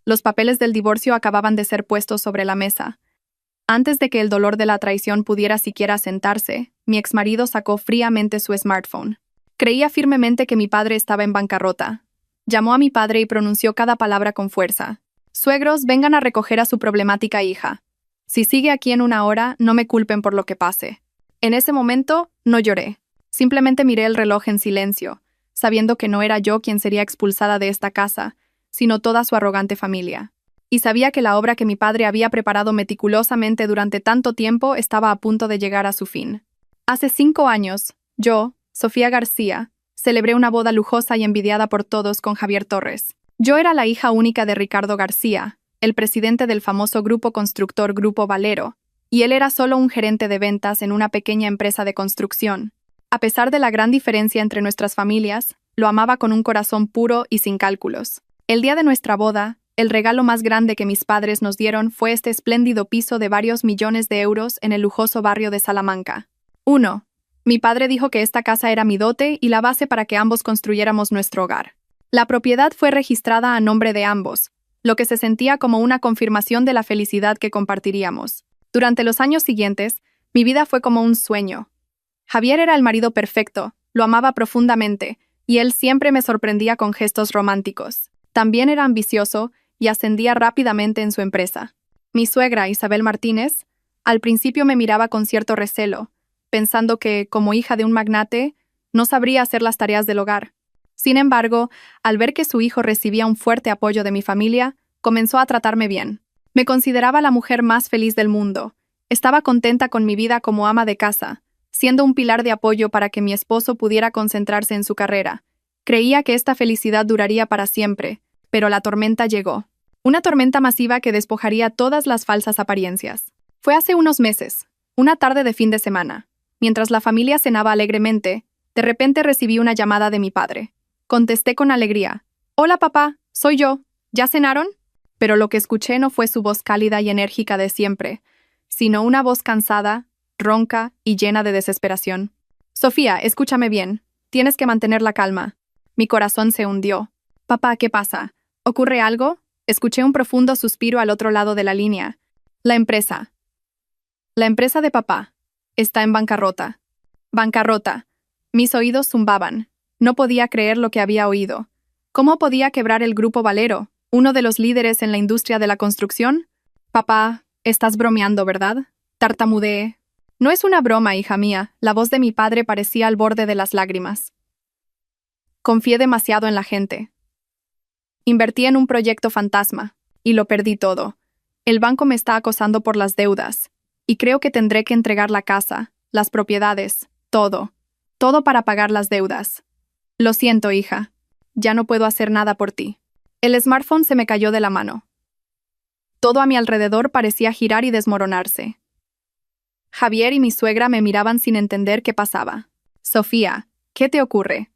Los papeles del divorcio acababan de ser puestos sobre la mesa. Antes de que el dolor de la traición pudiera siquiera sentarse, mi exmarido sacó fríamente su smartphone. Creía firmemente que mi padre estaba en bancarrota. Llamó a mi padre y pronunció cada palabra con fuerza. «Suegros, vengan a recoger a su problemática hija. Si sigue aquí en una hora, no me culpen por lo que pase». En ese momento, no lloré. Simplemente miré el reloj en silencio, sabiendo que no era yo quien sería expulsada de esta casa, sino toda su arrogante familia. Y sabía que la obra que mi padre había preparado meticulosamente durante tanto tiempo estaba a punto de llegar a su fin. Hace 5 años, yo, Sofía García, celebré una boda lujosa y envidiada por todos con Javier Torres. Yo era la hija única de Ricardo García, el presidente del famoso grupo constructor Grupo Valero, y él era solo un gerente de ventas en una pequeña empresa de construcción. A pesar de la gran diferencia entre nuestras familias, lo amaba con un corazón puro y sin cálculos. El día de nuestra boda, el regalo más grande que mis padres nos dieron fue este espléndido piso de varios millones de euros en el lujoso barrio de Salamanca. 1. Mi padre dijo que esta casa era mi dote y la base para que ambos construyéramos nuestro hogar. La propiedad fue registrada a nombre de ambos, lo que se sentía como una confirmación de la felicidad que compartiríamos. Durante los años siguientes, mi vida fue como un sueño. Javier era el marido perfecto, lo amaba profundamente, y él siempre me sorprendía con gestos románticos. También era ambicioso y ascendía rápidamente en su empresa. Mi suegra, Isabel Martínez, al principio me miraba con cierto recelo, pensando que, como hija de un magnate, no sabría hacer las tareas del hogar. Sin embargo, al ver que su hijo recibía un fuerte apoyo de mi familia, comenzó a tratarme bien. Me consideraba la mujer más feliz del mundo. Estaba contenta con mi vida como ama de casa, siendo un pilar de apoyo para que mi esposo pudiera concentrarse en su carrera. Creía que esta felicidad duraría para siempre, pero la tormenta llegó. Una tormenta masiva que despojaría todas las falsas apariencias. Fue hace unos meses, una tarde de fin de semana. Mientras la familia cenaba alegremente, de repente recibí una llamada de mi padre. Contesté con alegría. «Hola, papá, soy yo. ¿Ya cenaron?» Pero lo que escuché no fue su voz cálida y enérgica de siempre, sino una voz cansada, ronca y llena de desesperación. «Sofía, escúchame bien. Tienes que mantener la calma». Mi corazón se hundió. «Papá, ¿qué pasa? ¿Ocurre algo?» Escuché un profundo suspiro al otro lado de la línea. La empresa de papá está en bancarrota. Bancarrota. Mis oídos zumbaban. No podía creer lo que había oído. ¿Cómo podía quebrar el Grupo Valero, uno de los líderes en la industria de la construcción? «Papá, estás bromeando, ¿verdad?», tartamudeé. «No es una broma, hija mía». La voz de mi padre parecía al borde de las lágrimas. «Confié demasiado en la gente. Invertí en un proyecto fantasma, y lo perdí todo. El banco me está acosando por las deudas, y creo que tendré que entregar la casa, las propiedades, todo para pagar las deudas. Lo siento, hija. Ya no puedo hacer nada por ti». El smartphone se me cayó de la mano. Todo a mi alrededor parecía girar y desmoronarse. Javier y mi suegra me miraban sin entender qué pasaba. «Sofía, ¿qué te ocurre?»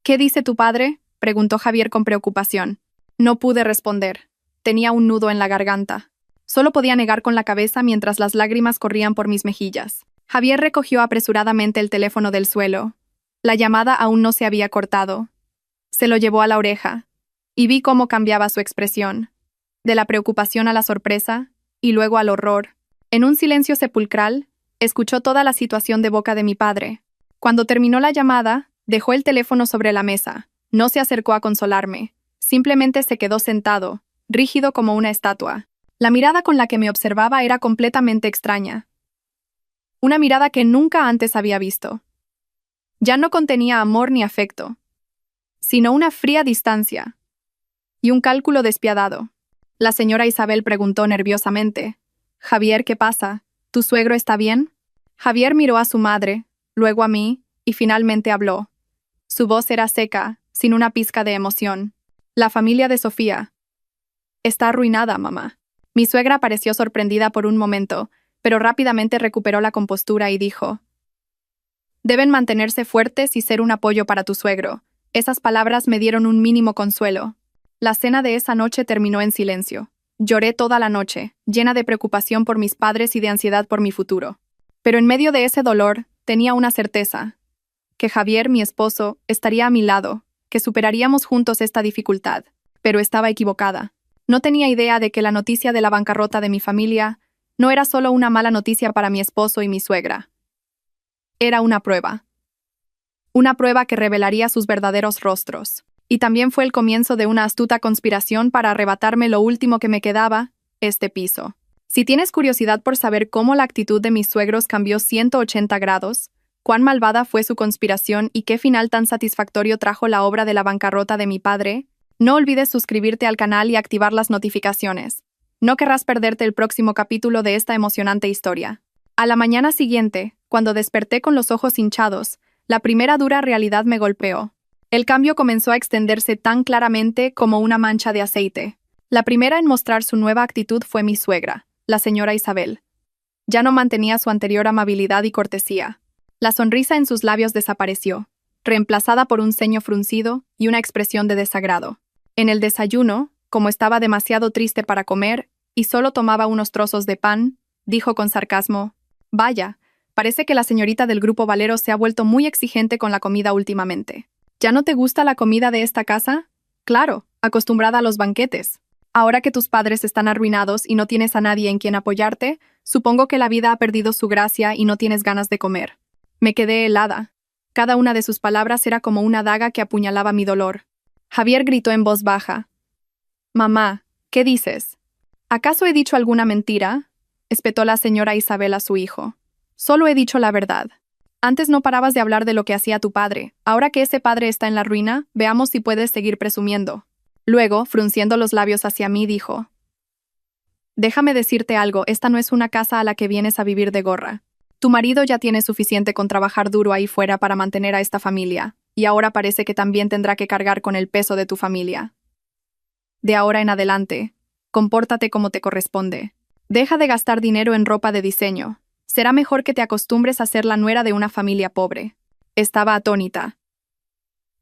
«¿Qué dice tu padre?», preguntó Javier con preocupación. No pude responder. Tenía un nudo en la garganta. Solo podía negar con la cabeza mientras las lágrimas corrían por mis mejillas. Javier recogió apresuradamente el teléfono del suelo. La llamada aún no se había cortado. Se lo llevó a la oreja, y vi cómo cambiaba su expresión, de la preocupación a la sorpresa, y luego al horror. En un silencio sepulcral, escuchó toda la situación de boca de mi padre. Cuando terminó la llamada, dejó el teléfono sobre la mesa. No se acercó a consolarme. Simplemente se quedó sentado, rígido como una estatua. La mirada con la que me observaba era completamente extraña. Una mirada que nunca antes había visto. Ya no contenía amor ni afecto, sino una fría distancia y un cálculo despiadado. La señora Isabel preguntó nerviosamente: «Javier, ¿qué pasa? ¿Tu suegro está bien?» Javier miró a su madre, luego a mí, y finalmente habló. Su voz era seca, sin una pizca de emoción. «La familia de Sofía está arruinada, mamá». Mi suegra pareció sorprendida por un momento, pero rápidamente recuperó la compostura y dijo: «Deben mantenerse fuertes y ser un apoyo para tu suegro». Esas palabras me dieron un mínimo consuelo. La cena de esa noche terminó en silencio. Lloré toda la noche, llena de preocupación por mis padres y de ansiedad por mi futuro. Pero en medio de ese dolor, tenía una certeza: que Javier, mi esposo, estaría a mi lado, que superaríamos juntos esta dificultad. Pero estaba equivocada. No tenía idea de que la noticia de la bancarrota de mi familia no era solo una mala noticia para mi esposo y mi suegra. Era una prueba. Una prueba que revelaría sus verdaderos rostros. Y también fue el comienzo de una astuta conspiración para arrebatarme lo último que me quedaba, este piso. Si tienes curiosidad por saber cómo la actitud de mis suegros cambió 180 grados, cuán malvada fue su conspiración y qué final tan satisfactorio trajo la obra de la bancarrota de mi padre, no olvides suscribirte al canal y activar las notificaciones. No querrás perderte el próximo capítulo de esta emocionante historia. A la mañana siguiente, cuando desperté con los ojos hinchados, la primera dura realidad me golpeó. El cambio comenzó a extenderse tan claramente como una mancha de aceite. La primera en mostrar su nueva actitud fue mi suegra, la señora Isabel. Ya no mantenía su anterior amabilidad y cortesía. La sonrisa en sus labios desapareció, reemplazada por un ceño fruncido y una expresión de desagrado. En el desayuno, como estaba demasiado triste para comer y solo tomaba unos trozos de pan, dijo con sarcasmo: «Vaya, parece que la señorita del grupo Valero se ha vuelto muy exigente con la comida últimamente. ¿Ya no te gusta la comida de esta casa? Claro, acostumbrada a los banquetes. Ahora que tus padres están arruinados y no tienes a nadie en quien apoyarte, supongo que la vida ha perdido su gracia y no tienes ganas de comer». Me quedé helada. Cada una de sus palabras era como una daga que apuñalaba mi dolor. Javier gritó en voz baja: «Mamá, ¿qué dices? ¿Acaso he dicho alguna mentira?», espetó la señora Isabel a su hijo. «Solo he dicho la verdad. Antes no parabas de hablar de lo que hacía tu padre. Ahora que ese padre está en la ruina, veamos si puedes seguir presumiendo». Luego, frunciendo los labios hacia mí, dijo: «Déjame decirte algo, esta no es una casa a la que vienes a vivir de gorra. Tu marido ya tiene suficiente con trabajar duro ahí fuera para mantener a esta familia, y ahora parece que también tendrá que cargar con el peso de tu familia. De ahora en adelante, compórtate como te corresponde. Deja de gastar dinero en ropa de diseño. Será mejor que te acostumbres a ser la nuera de una familia pobre». Estaba atónita.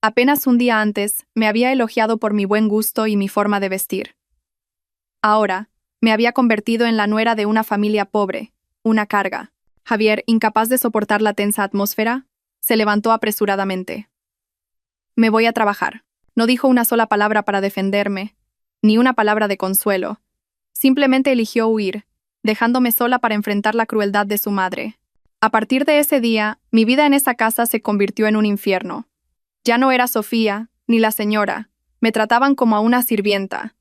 Apenas un día antes, me había elogiado por mi buen gusto y mi forma de vestir. Ahora, me había convertido en la nuera de una familia pobre, una carga. Javier, incapaz de soportar la tensa atmósfera, se levantó apresuradamente. «Me voy a trabajar». No dijo una sola palabra para defenderme, ni una palabra de consuelo. Simplemente eligió huir, dejándome sola para enfrentar la crueldad de su madre. A partir de ese día, mi vida en esa casa se convirtió en un infierno. Ya no era Sofía, ni la señora. Me trataban como a una sirvienta.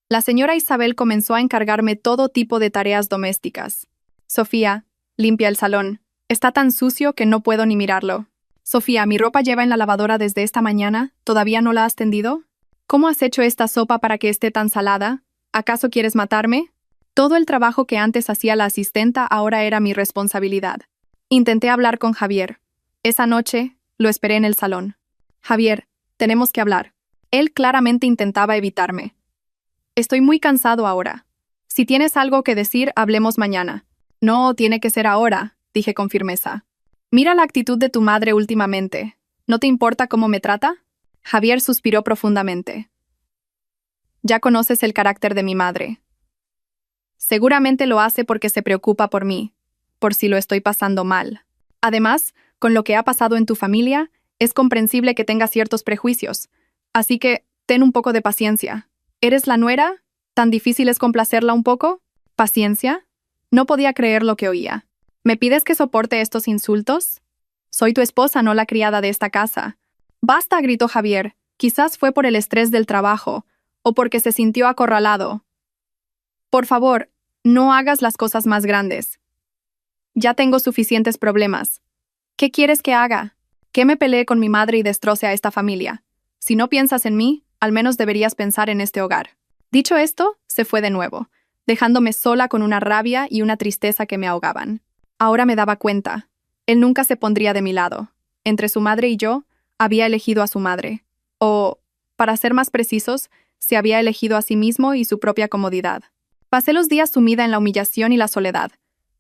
La señora Isabel comenzó a encargarme todo tipo de tareas domésticas. «Sofía, limpia el salón. Está tan sucio que no puedo ni mirarlo. Sofía, mi ropa lleva en la lavadora desde esta mañana. ¿Todavía no la has tendido? ¿Cómo has hecho esta sopa para que esté tan salada? ¿Acaso quieres matarme?». Todo el trabajo que antes hacía la asistenta ahora era mi responsabilidad. Intenté hablar con Javier. Esa noche, lo esperé en el salón. «Javier, tenemos que hablar». Él claramente intentaba evitarme. «Estoy muy cansado ahora. Si tienes algo que decir, hablemos mañana». «No, tiene que ser ahora», dije con firmeza. «Mira la actitud de tu madre últimamente. ¿No te importa cómo me trata?». Javier suspiró profundamente. «Ya conoces el carácter de mi madre. Seguramente lo hace porque se preocupa por mí, por si lo estoy pasando mal. Además, con lo que ha pasado en tu familia, es comprensible que tenga ciertos prejuicios. Así que, ten un poco de paciencia. ¿Eres la nuera? ¿Tan difícil es complacerla un poco? ¿Paciencia?». No podía creer lo que oía. «¿Me pides que soporte estos insultos? Soy tu esposa, no la criada de esta casa». «Basta», gritó Javier. Quizás fue por el estrés del trabajo, o porque se sintió acorralado. «Por favor, no hagas las cosas más grandes. Ya tengo suficientes problemas. ¿Qué quieres que haga? ¿Que me pelee con mi madre y destroce a esta familia? Si no piensas en mí, al menos deberías pensar en este hogar». Dicho esto, se fue de nuevo, dejándome sola con una rabia y una tristeza que me ahogaban. Ahora me daba cuenta. Él nunca se pondría de mi lado. Entre su madre y yo, había elegido a su madre. O, para ser más precisos, se había elegido a sí mismo y su propia comodidad. Pasé los días sumida en la humillación y la soledad.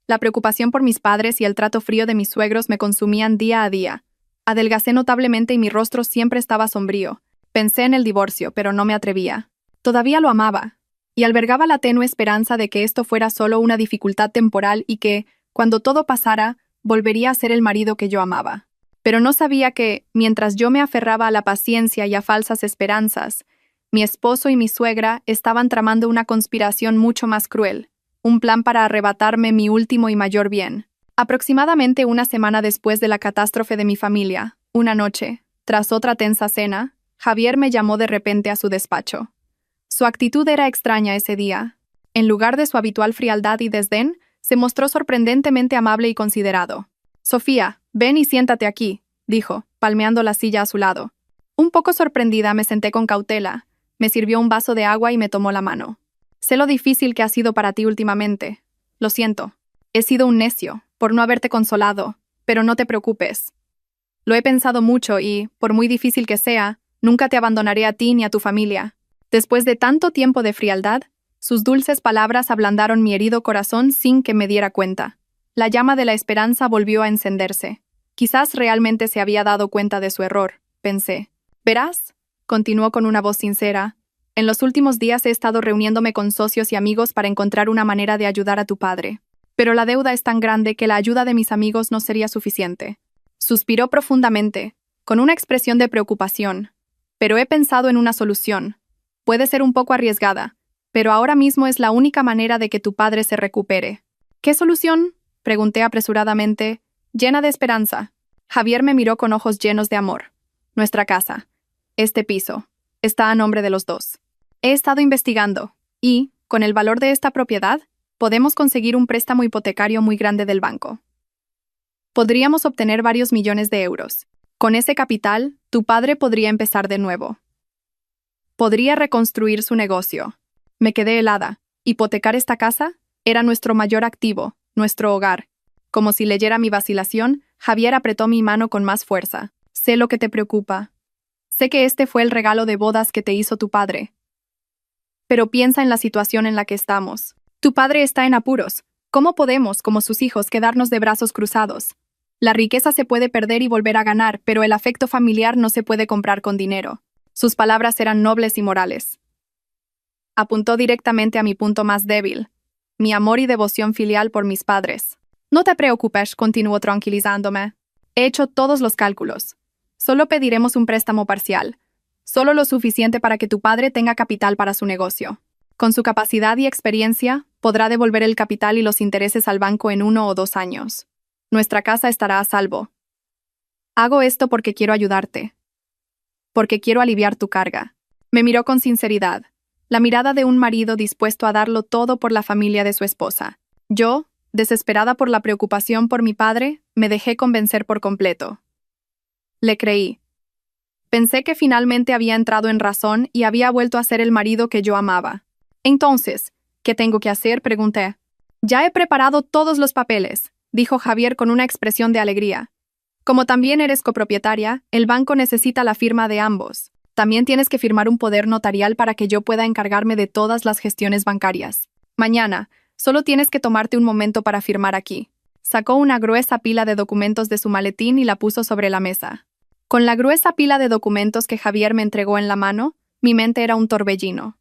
La preocupación por mis padres y el trato frío de mis suegros me consumían día a día. Adelgacé notablemente y mi rostro siempre estaba sombrío. Pensé en el divorcio, pero no me atrevía. Todavía lo amaba, y albergaba la tenue esperanza de que esto fuera solo una dificultad temporal y que, cuando todo pasara, volvería a ser el marido que yo amaba. Pero no sabía que, mientras yo me aferraba a la paciencia y a falsas esperanzas, Mi esposo y mi suegra estaban tramando una conspiración mucho más cruel, un plan para arrebatarme mi último y mayor bien. Aproximadamente una semana después de la catástrofe de mi familia, una noche, tras otra tensa cena, Javier me llamó de repente a su despacho. Su actitud era extraña ese día. En lugar de su habitual frialdad y desdén, se mostró sorprendentemente amable y considerado. «Sofía, ven y siéntate aquí», dijo, palmeando la silla a su lado. Un poco sorprendida me senté con cautela, me sirvió un vaso de agua y me tomó la mano. «Sé lo difícil que ha sido para ti últimamente. Lo siento. He sido un necio, por no haberte consolado, pero no te preocupes. Lo he pensado mucho y, por muy difícil que sea, nunca te abandonaré a ti ni a tu familia». Después de tanto tiempo de frialdad, sus dulces palabras ablandaron mi herido corazón sin que me diera cuenta. La llama de la esperanza volvió a encenderse. Quizás realmente se había dado cuenta de su error, pensé. «Verás», continuó con una voz sincera, «en los últimos días he estado reuniéndome con socios y amigos para encontrar una manera de ayudar a tu padre. Pero la deuda es tan grande que la ayuda de mis amigos no sería suficiente». Suspiró profundamente, con una expresión de preocupación. «Pero he pensado en una solución. Puede ser un poco arriesgada, pero ahora mismo es la única manera de que tu padre se recupere». «¿Qué solución?», pregunté apresuradamente, llena de esperanza. Javier me miró con ojos llenos de amor. «Nuestra casa, este piso, está a nombre de los dos. He estado investigando, y, con el valor de esta propiedad, podemos conseguir un préstamo hipotecario muy grande del banco. Podríamos obtener varios millones de euros. Con ese capital, tu padre podría empezar de nuevo. Podría reconstruir su negocio». Me quedé helada. ¿Hipotecar esta casa? Era nuestro mayor activo, nuestro hogar. Como si leyera mi vacilación, Javier apretó mi mano con más fuerza. «Sé lo que te preocupa. Sé que este fue el regalo de bodas que te hizo tu padre. Pero piensa en la situación en la que estamos. Tu padre está en apuros. ¿Cómo podemos, como sus hijos, quedarnos de brazos cruzados? La riqueza se puede perder y volver a ganar, pero el afecto familiar no se puede comprar con dinero». Sus palabras eran nobles y morales. Apuntó directamente a mi punto más débil, mi amor y devoción filial por mis padres. «No te preocupes», continuó tranquilizándome. «He hecho todos los cálculos. Solo pediremos un préstamo parcial, solo lo suficiente para que tu padre tenga capital para su negocio. Con su capacidad y experiencia, podrá devolver el capital y los intereses al banco en 1 o 2 años. Nuestra casa estará a salvo. Hago esto porque quiero ayudarte. Porque quiero aliviar tu carga». Me miró con sinceridad, la mirada de un marido dispuesto a darlo todo por la familia de su esposa. Yo, desesperada por la preocupación por mi padre, me dejé convencer por completo. Le creí. Pensé que finalmente había entrado en razón y había vuelto a ser el marido que yo amaba. «Entonces, ¿qué tengo que hacer?», pregunté. «Ya he preparado todos los papeles», dijo Javier con una expresión de alegría. «Como también eres copropietaria, el banco necesita la firma de ambos. También tienes que firmar un poder notarial para que yo pueda encargarme de todas las gestiones bancarias. Mañana, solo tienes que tomarte un momento para firmar aquí». Sacó una gruesa pila de documentos de su maletín y la puso sobre la mesa. Con la gruesa pila de documentos que Javier me entregó en la mano, mi mente era un torbellino.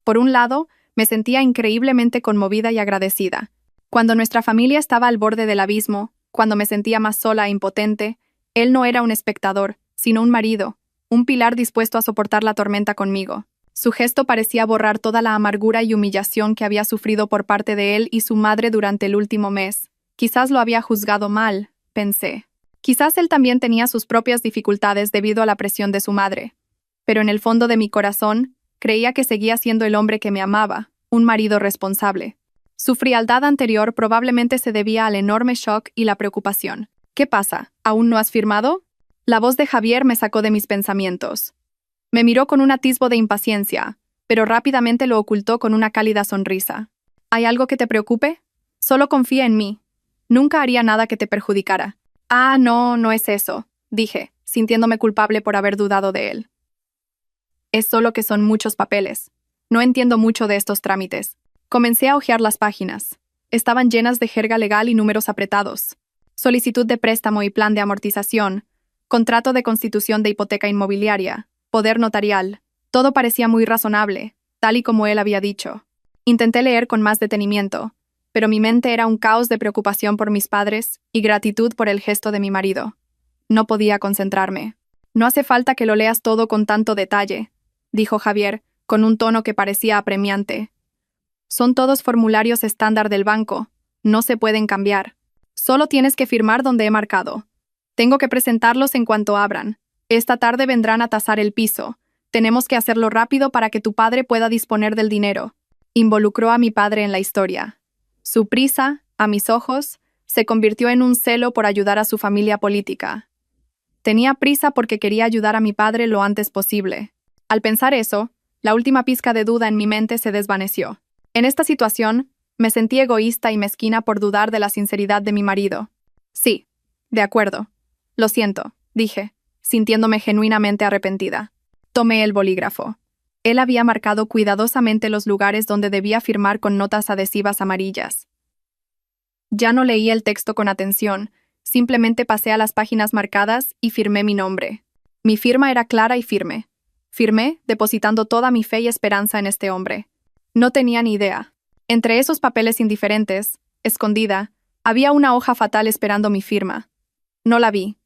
Por un lado, me sentía increíblemente conmovida y agradecida. Cuando nuestra familia estaba al borde del abismo, cuando me sentía más sola e impotente, él no era un espectador, sino un marido, un pilar dispuesto a soportar la tormenta conmigo. Su gesto parecía borrar toda la amargura y humillación que había sufrido por parte de él y su madre durante el último mes. Quizás lo había juzgado mal, pensé. Quizás él también tenía sus propias dificultades debido a la presión de su madre. Pero en el fondo de mi corazón, creía que seguía siendo el hombre que me amaba, un marido responsable. Su frialdad anterior probablemente se debía al enorme shock y la preocupación. «¿Qué pasa? ¿Aún no has firmado?». La voz de Javier me sacó de mis pensamientos. Me miró con un atisbo de impaciencia, pero rápidamente lo ocultó con una cálida sonrisa. «¿Hay algo que te preocupe? Solo confía en mí. Nunca haría nada que te perjudicara». «Ah, no, no es eso», dije, sintiéndome culpable por haber dudado de él. «Es solo que son muchos papeles. No entiendo mucho de estos trámites». Comencé a hojear las páginas. Estaban llenas de jerga legal y números apretados. Solicitud de préstamo y plan de amortización, contrato de constitución de hipoteca inmobiliaria, poder notarial. Todo parecía muy razonable, tal y como él había dicho. Intenté leer con más detenimiento, pero mi mente era un caos de preocupación por mis padres y gratitud por el gesto de mi marido. No podía concentrarme. «No hace falta que lo leas todo con tanto detalle», dijo Javier, con un tono que parecía apremiante. Son todos formularios estándar del banco. No se pueden cambiar. Solo tienes que firmar donde he marcado. Tengo que presentarlos en cuanto abran. Esta tarde vendrán a tasar el piso. Tenemos que hacerlo rápido para que tu padre pueda disponer del dinero. Involucró a mi padre en la historia. Su prisa, a mis ojos, se convirtió en un celo por ayudar a su familia política. Tenía prisa porque quería ayudar a mi padre lo antes posible. Al pensar eso, la última pizca de duda en mi mente se desvaneció. En esta situación, me sentí egoísta y mezquina por dudar de la sinceridad de mi marido. Sí, de acuerdo. Lo siento, dije, sintiéndome genuinamente arrepentida. Tomé el bolígrafo. Él había marcado cuidadosamente los lugares donde debía firmar con notas adhesivas amarillas. Ya no leí el texto con atención, simplemente pasé a las páginas marcadas y firmé mi nombre. Mi firma era clara y firme. Firmé, depositando toda mi fe y esperanza en este hombre. No tenía ni idea. Entre esos papeles indiferentes, escondida, había una hoja fatal esperando mi firma. No la vi.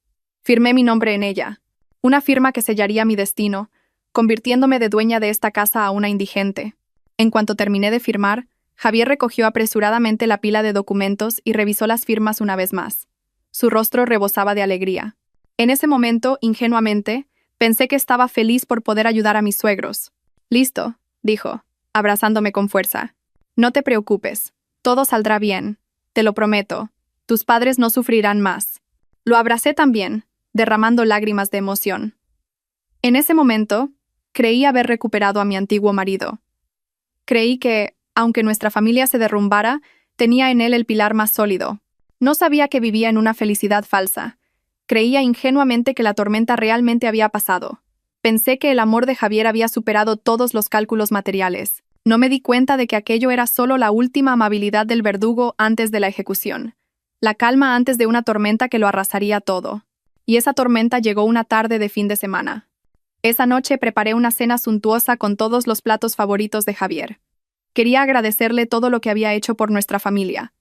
Firmé mi nombre en ella. Una firma que sellaría mi destino, convirtiéndome de dueña de esta casa a una indigente. En cuanto terminé de firmar, Javier recogió apresuradamente la pila de documentos y revisó las firmas una vez más. Su rostro rebosaba de alegría. En ese momento, ingenuamente, pensé que estaba feliz por poder ayudar a mis suegros. «Listo», dijo, abrazándome con fuerza. «No te preocupes. Todo saldrá bien. Te lo prometo. Tus padres no sufrirán más». Lo abracé también, derramando lágrimas de emoción. En ese momento, creí haber recuperado a mi antiguo marido. Creí que, aunque nuestra familia se derrumbara, tenía en él el pilar más sólido. No sabía que vivía en una felicidad falsa. Creía ingenuamente que la tormenta realmente había pasado. Pensé que el amor de Javier había superado todos los cálculos materiales. No me di cuenta de que aquello era solo la última amabilidad del verdugo antes de la ejecución. La calma antes de una tormenta que lo arrasaría todo. Y esa tormenta llegó una tarde de fin de semana. Esa noche preparé una cena suntuosa con todos los platos favoritos de Javier. Quería agradecerle todo lo que había hecho por nuestra familia.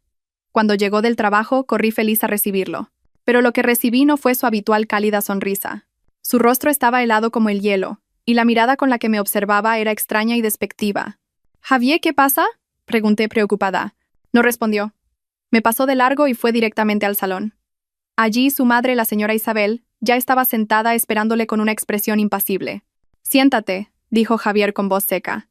Cuando llegó del trabajo, corrí feliz a recibirlo. Pero lo que recibí no fue su habitual cálida sonrisa. Su rostro estaba helado como el hielo, y la mirada con la que me observaba era extraña y despectiva. «Javier, ¿qué pasa?», pregunté preocupada. No respondió. Me pasó de largo y fue directamente al salón. Allí su madre, la señora Isabel, ya estaba sentada esperándole con una expresión impasible. «Siéntate», dijo Javier con voz seca.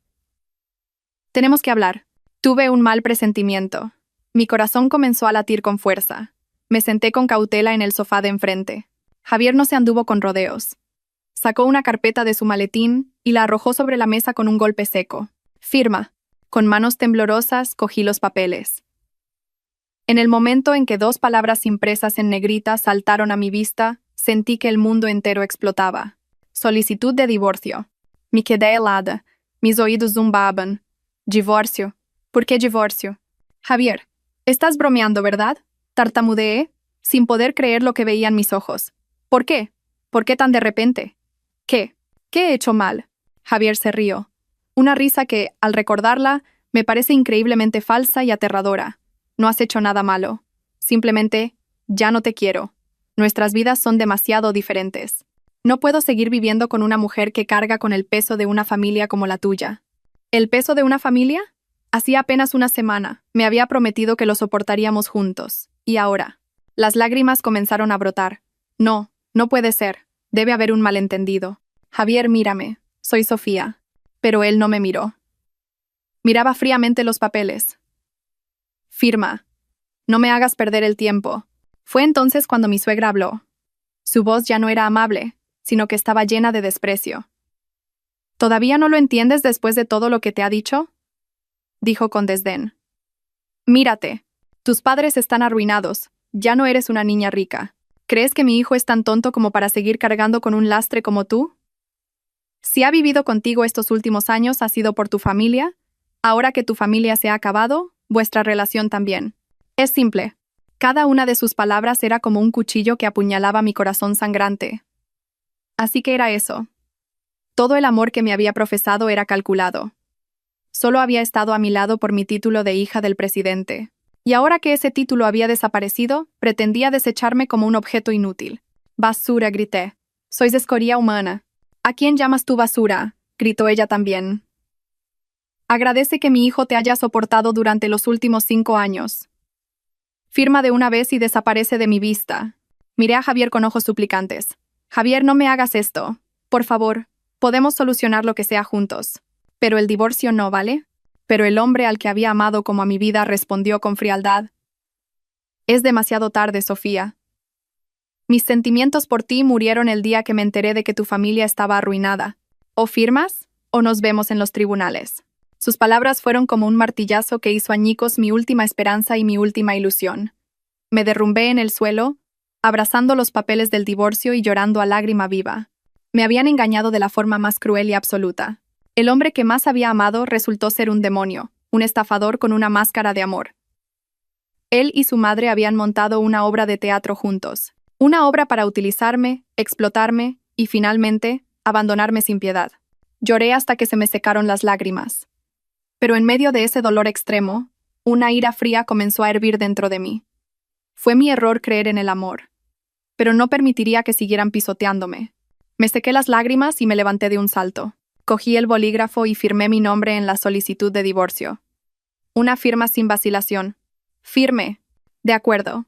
«Tenemos que hablar». Tuve un mal presentimiento. Mi corazón comenzó a latir con fuerza. Me senté con cautela en el sofá de enfrente. Javier no se anduvo con rodeos. Sacó una carpeta de su maletín y la arrojó sobre la mesa con un golpe seco. «Firma». Con manos temblorosas cogí los papeles. En el momento en que 2 palabras impresas en negrita saltaron a mi vista, sentí que el mundo entero explotaba. Solicitud de divorcio. Me quedé helada. Mis oídos zumbaban. Divorcio. ¿Por qué divorcio? Javier, estás bromeando, ¿verdad? Tartamudeé, sin poder creer lo que veían mis ojos. ¿Por qué? ¿Por qué tan de repente? ¿Qué? ¿Qué he hecho mal? Javier se rió. Una risa que, al recordarla, me parece increíblemente falsa y aterradora. No has hecho nada malo. Simplemente, ya no te quiero. Nuestras vidas son demasiado diferentes. No puedo seguir viviendo con una mujer que carga con el peso de una familia como la tuya. ¿El peso de una familia? Hacía apenas una semana, me había prometido que lo soportaríamos juntos. Y ahora. Las lágrimas comenzaron a brotar. No, no puede ser. Debe haber un malentendido. Javier, mírame. Soy Sofía. Pero él no me miró. Miraba fríamente los papeles. Firma. No me hagas perder el tiempo. Fue entonces cuando mi suegra habló. Su voz ya no era amable, sino que estaba llena de desprecio. ¿Todavía no lo entiendes después de todo lo que te ha dicho?, dijo con desdén. Mírate. Tus padres están arruinados. Ya no eres una niña rica. ¿Crees que mi hijo es tan tonto como para seguir cargando con un lastre como tú? Si ha vivido contigo estos últimos años ha sido por tu familia. Ahora que tu familia se ha acabado, vuestra relación también. Es simple. Cada una de sus palabras era como un cuchillo que apuñalaba mi corazón sangrante. Así que era eso. Todo el amor que me había profesado era calculado. Solo había estado a mi lado por mi título de hija del presidente. Y ahora que ese título había desaparecido, pretendía desecharme como un objeto inútil. «Basura», grité. «Sois escoria humana». «¿A quién llamas tú basura?», gritó ella también. Agradece que mi hijo te haya soportado durante los últimos 5 años. Firma de una vez y desaparece de mi vista. Miré a Javier con ojos suplicantes. Javier, no me hagas esto. Por favor, podemos solucionar lo que sea juntos. Pero el divorcio no, ¿vale? Pero el hombre al que había amado como a mi vida respondió con frialdad. Es demasiado tarde, Sofía. Mis sentimientos por ti murieron el día que me enteré de que tu familia estaba arruinada. O firmas, o nos vemos en los tribunales. Sus palabras fueron como un martillazo que hizo añicos mi última esperanza y mi última ilusión. Me derrumbé en el suelo, abrazando los papeles del divorcio y llorando a lágrima viva. Me habían engañado de la forma más cruel y absoluta. El hombre que más había amado resultó ser un demonio, un estafador con una máscara de amor. Él y su madre habían montado una obra de teatro juntos. Una obra para utilizarme, explotarme y, finalmente, abandonarme sin piedad. Lloré hasta que se me secaron las lágrimas. Pero en medio de ese dolor extremo, una ira fría comenzó a hervir dentro de mí. Fue mi error creer en el amor. Pero no permitiría que siguieran pisoteándome. Me sequé las lágrimas y me levanté de un salto. Cogí el bolígrafo y firmé mi nombre en la solicitud de divorcio. Una firma sin vacilación. Firme. De acuerdo.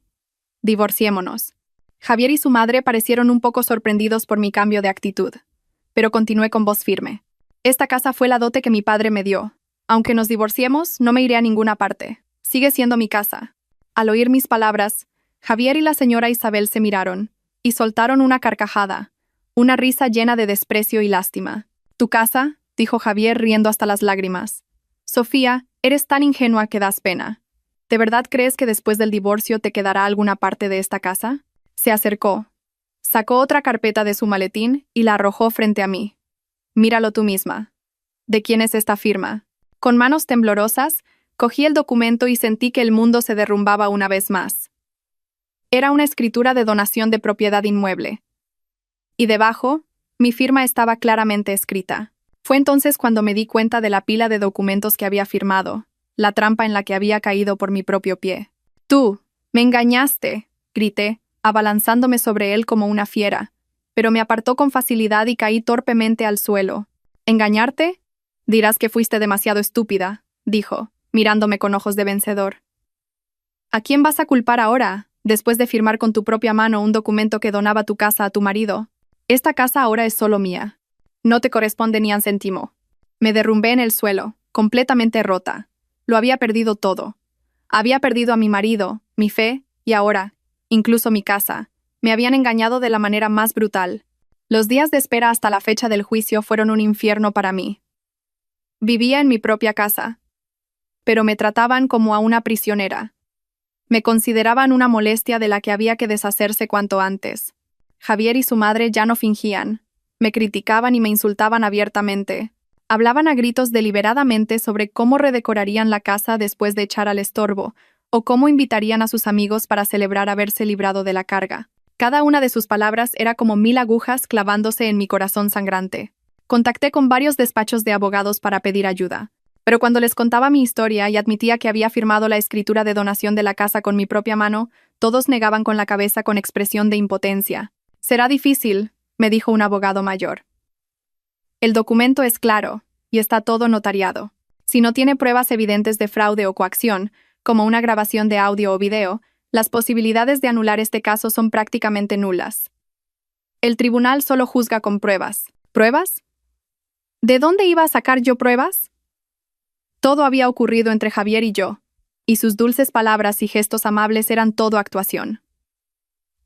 Divorciémonos. Javier y su madre parecieron un poco sorprendidos por mi cambio de actitud. Pero continué con voz firme. Esta casa fue la dote que mi padre me dio. Aunque nos divorciemos, no me iré a ninguna parte. Sigue siendo mi casa. Al oír mis palabras, Javier y la señora Isabel se miraron y soltaron una carcajada, una risa llena de desprecio y lástima. «¿Tu casa?», dijo Javier riendo hasta las lágrimas. «Sofía, eres tan ingenua que das pena. ¿De verdad crees que después del divorcio te quedará alguna parte de esta casa?». Se acercó, sacó otra carpeta de su maletín y la arrojó frente a mí. «Míralo tú misma. ¿De quién es esta firma?». Con manos temblorosas, cogí el documento y sentí que el mundo se derrumbaba una vez más. Era una escritura de donación de propiedad inmueble. Y debajo, mi firma estaba claramente escrita. Fue entonces cuando me di cuenta de la pila de documentos que había firmado, la trampa en la que había caído por mi propio pie. «Tú, me engañaste», grité, abalanzándome sobre él como una fiera, pero me apartó con facilidad y caí torpemente al suelo. «¿Engañarte? Dirás que fuiste demasiado estúpida», dijo, mirándome con ojos de vencedor. «¿A quién vas a culpar ahora, después de firmar con tu propia mano un documento que donaba tu casa a tu marido? Esta casa ahora es solo mía. No te corresponde ni un céntimo». Me derrumbé en el suelo, completamente rota. Lo había perdido todo. Había perdido a mi marido, mi fe, y ahora, incluso mi casa. Me habían engañado de la manera más brutal. Los días de espera hasta la fecha del juicio fueron un infierno para mí. Vivía en mi propia casa, pero me trataban como a una prisionera. Me consideraban una molestia de la que había que deshacerse cuanto antes. Javier y su madre ya no fingían. Me criticaban y me insultaban abiertamente. Hablaban a gritos deliberadamente sobre cómo redecorarían la casa después de echar al estorbo, o cómo invitarían a sus amigos para celebrar haberse librado de la carga. Cada una de sus palabras era como 1000 agujas clavándose en mi corazón sangrante. Contacté con varios despachos de abogados para pedir ayuda, pero cuando les contaba mi historia y admitía que había firmado la escritura de donación de la casa con mi propia mano, todos negaban con la cabeza con expresión de impotencia. «Será difícil», me dijo un abogado mayor. «El documento es claro, y está todo notariado. Si no tiene pruebas evidentes de fraude o coacción, como una grabación de audio o video, las posibilidades de anular este caso son prácticamente nulas. El tribunal solo juzga con pruebas». ¿Pruebas? ¿De dónde iba a sacar yo pruebas? Todo había ocurrido entre Javier y yo, y sus dulces palabras y gestos amables eran todo actuación.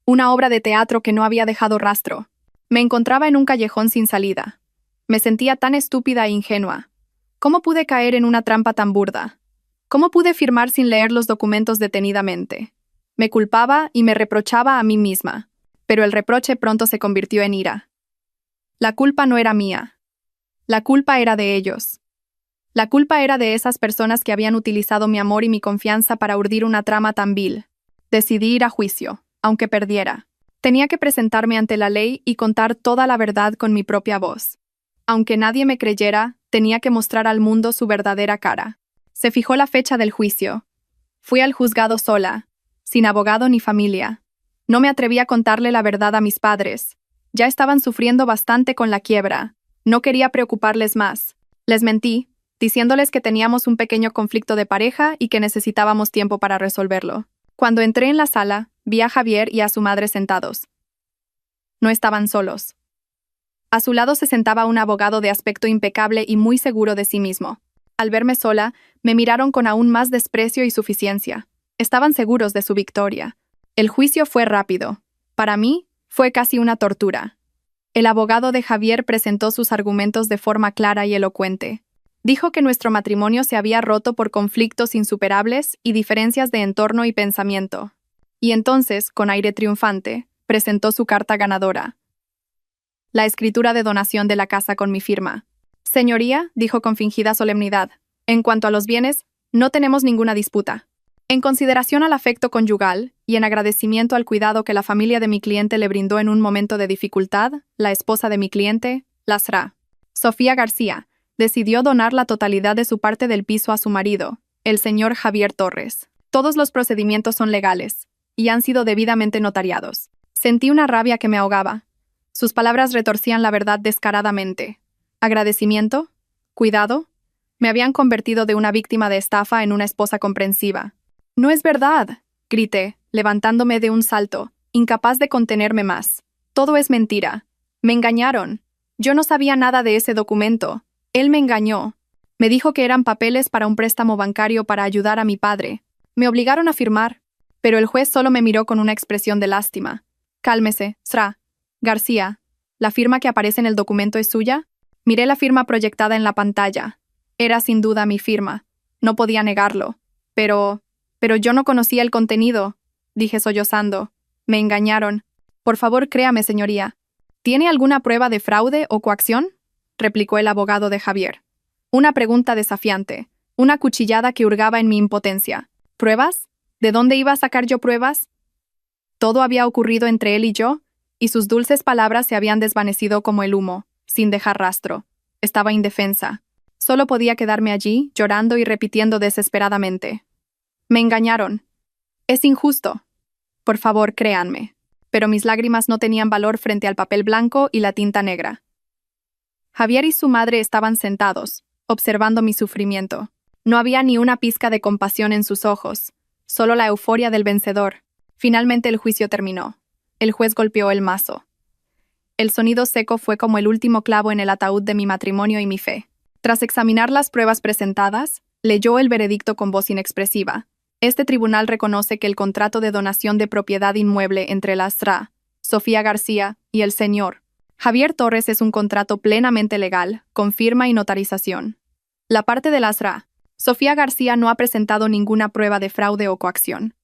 Una obra de teatro que no había dejado rastro. Me encontraba en un callejón sin salida. Me sentía tan estúpida e ingenua. ¿Cómo pude caer en una trampa tan burda? ¿Cómo pude firmar sin leer los documentos detenidamente? Me culpaba y me reprochaba a mí misma, pero el reproche pronto se convirtió en ira. La culpa no era mía. La culpa era de ellos. La culpa era de esas personas que habían utilizado mi amor y mi confianza para urdir una trama tan vil. Decidí ir a juicio, aunque perdiera. Tenía que presentarme ante la ley y contar toda la verdad con mi propia voz. Aunque nadie me creyera, tenía que mostrar al mundo su verdadera cara. Se fijó la fecha del juicio. Fui al juzgado sola, sin abogado ni familia. No me atreví a contarle la verdad a mis padres. Ya estaban sufriendo bastante con la quiebra. No quería preocuparles más. Les mentí, diciéndoles que teníamos un pequeño conflicto de pareja y que necesitábamos tiempo para resolverlo. Cuando entré en la sala, vi a Javier y a su madre sentados. No estaban solos. A su lado se sentaba un abogado de aspecto impecable y muy seguro de sí mismo. Al verme sola, me miraron con aún más desprecio y suficiencia. Estaban seguros de su victoria. El juicio fue rápido. Para mí, fue casi una tortura. El abogado de Javier presentó sus argumentos de forma clara y elocuente. Dijo que nuestro matrimonio se había roto por conflictos insuperables y diferencias de entorno y pensamiento. Y entonces, con aire triunfante, presentó su carta ganadora. La escritura de donación de la casa con mi firma. Señoría, dijo con fingida solemnidad, en cuanto a los bienes, no tenemos ninguna disputa. En consideración al afecto conyugal y en agradecimiento al cuidado que la familia de mi cliente le brindó en un momento de dificultad, la esposa de mi cliente, la Sra. Sofía García, decidió donar la totalidad de su parte del piso a su marido, el señor Javier Torres. Todos los procedimientos son legales y han sido debidamente notariados. Sentí una rabia que me ahogaba. Sus palabras retorcían la verdad descaradamente. ¿Agradecimiento? ¿Cuidado? Me habían convertido de una víctima de estafa en una esposa comprensiva. «No es verdad», grité, levantándome de un salto, incapaz de contenerme más. «Todo es mentira. Me engañaron. Yo no sabía nada de ese documento. Él me engañó. Me dijo que eran papeles para un préstamo bancario para ayudar a mi padre. Me obligaron a firmar». Pero el juez solo me miró con una expresión de lástima. «Cálmese, Sra. García. ¿La firma que aparece en el documento es suya?» Miré la firma proyectada en la pantalla. Era sin duda mi firma. No podía negarlo. Pero yo no conocía el contenido, dije sollozando. Me engañaron. Por favor, créame, señoría. ¿Tiene alguna prueba de fraude o coacción?, replicó el abogado de Javier. Una pregunta desafiante, una cuchillada que hurgaba en mi impotencia. ¿Pruebas? ¿De dónde iba a sacar yo pruebas? Todo había ocurrido entre él y yo, y sus dulces palabras se habían desvanecido como el humo, sin dejar rastro. Estaba indefensa. Solo podía quedarme allí, llorando y repitiendo desesperadamente. Me engañaron. Es injusto. Por favor, créanme. Pero mis lágrimas no tenían valor frente al papel blanco y la tinta negra. Javier y su madre estaban sentados, observando mi sufrimiento. No había ni una pizca de compasión en sus ojos, solo la euforia del vencedor. Finalmente el juicio terminó. El juez golpeó el mazo. El sonido seco fue como el último clavo en el ataúd de mi matrimonio y mi fe. Tras examinar las pruebas presentadas, leyó el veredicto con voz inexpresiva. Este tribunal reconoce que el contrato de donación de propiedad inmueble entre la Sra. Sofía García y el señor Javier Torres es un contrato plenamente legal, con firma y notarización. La parte de la Sra. Sofía García no ha presentado ninguna prueba de fraude o coacción.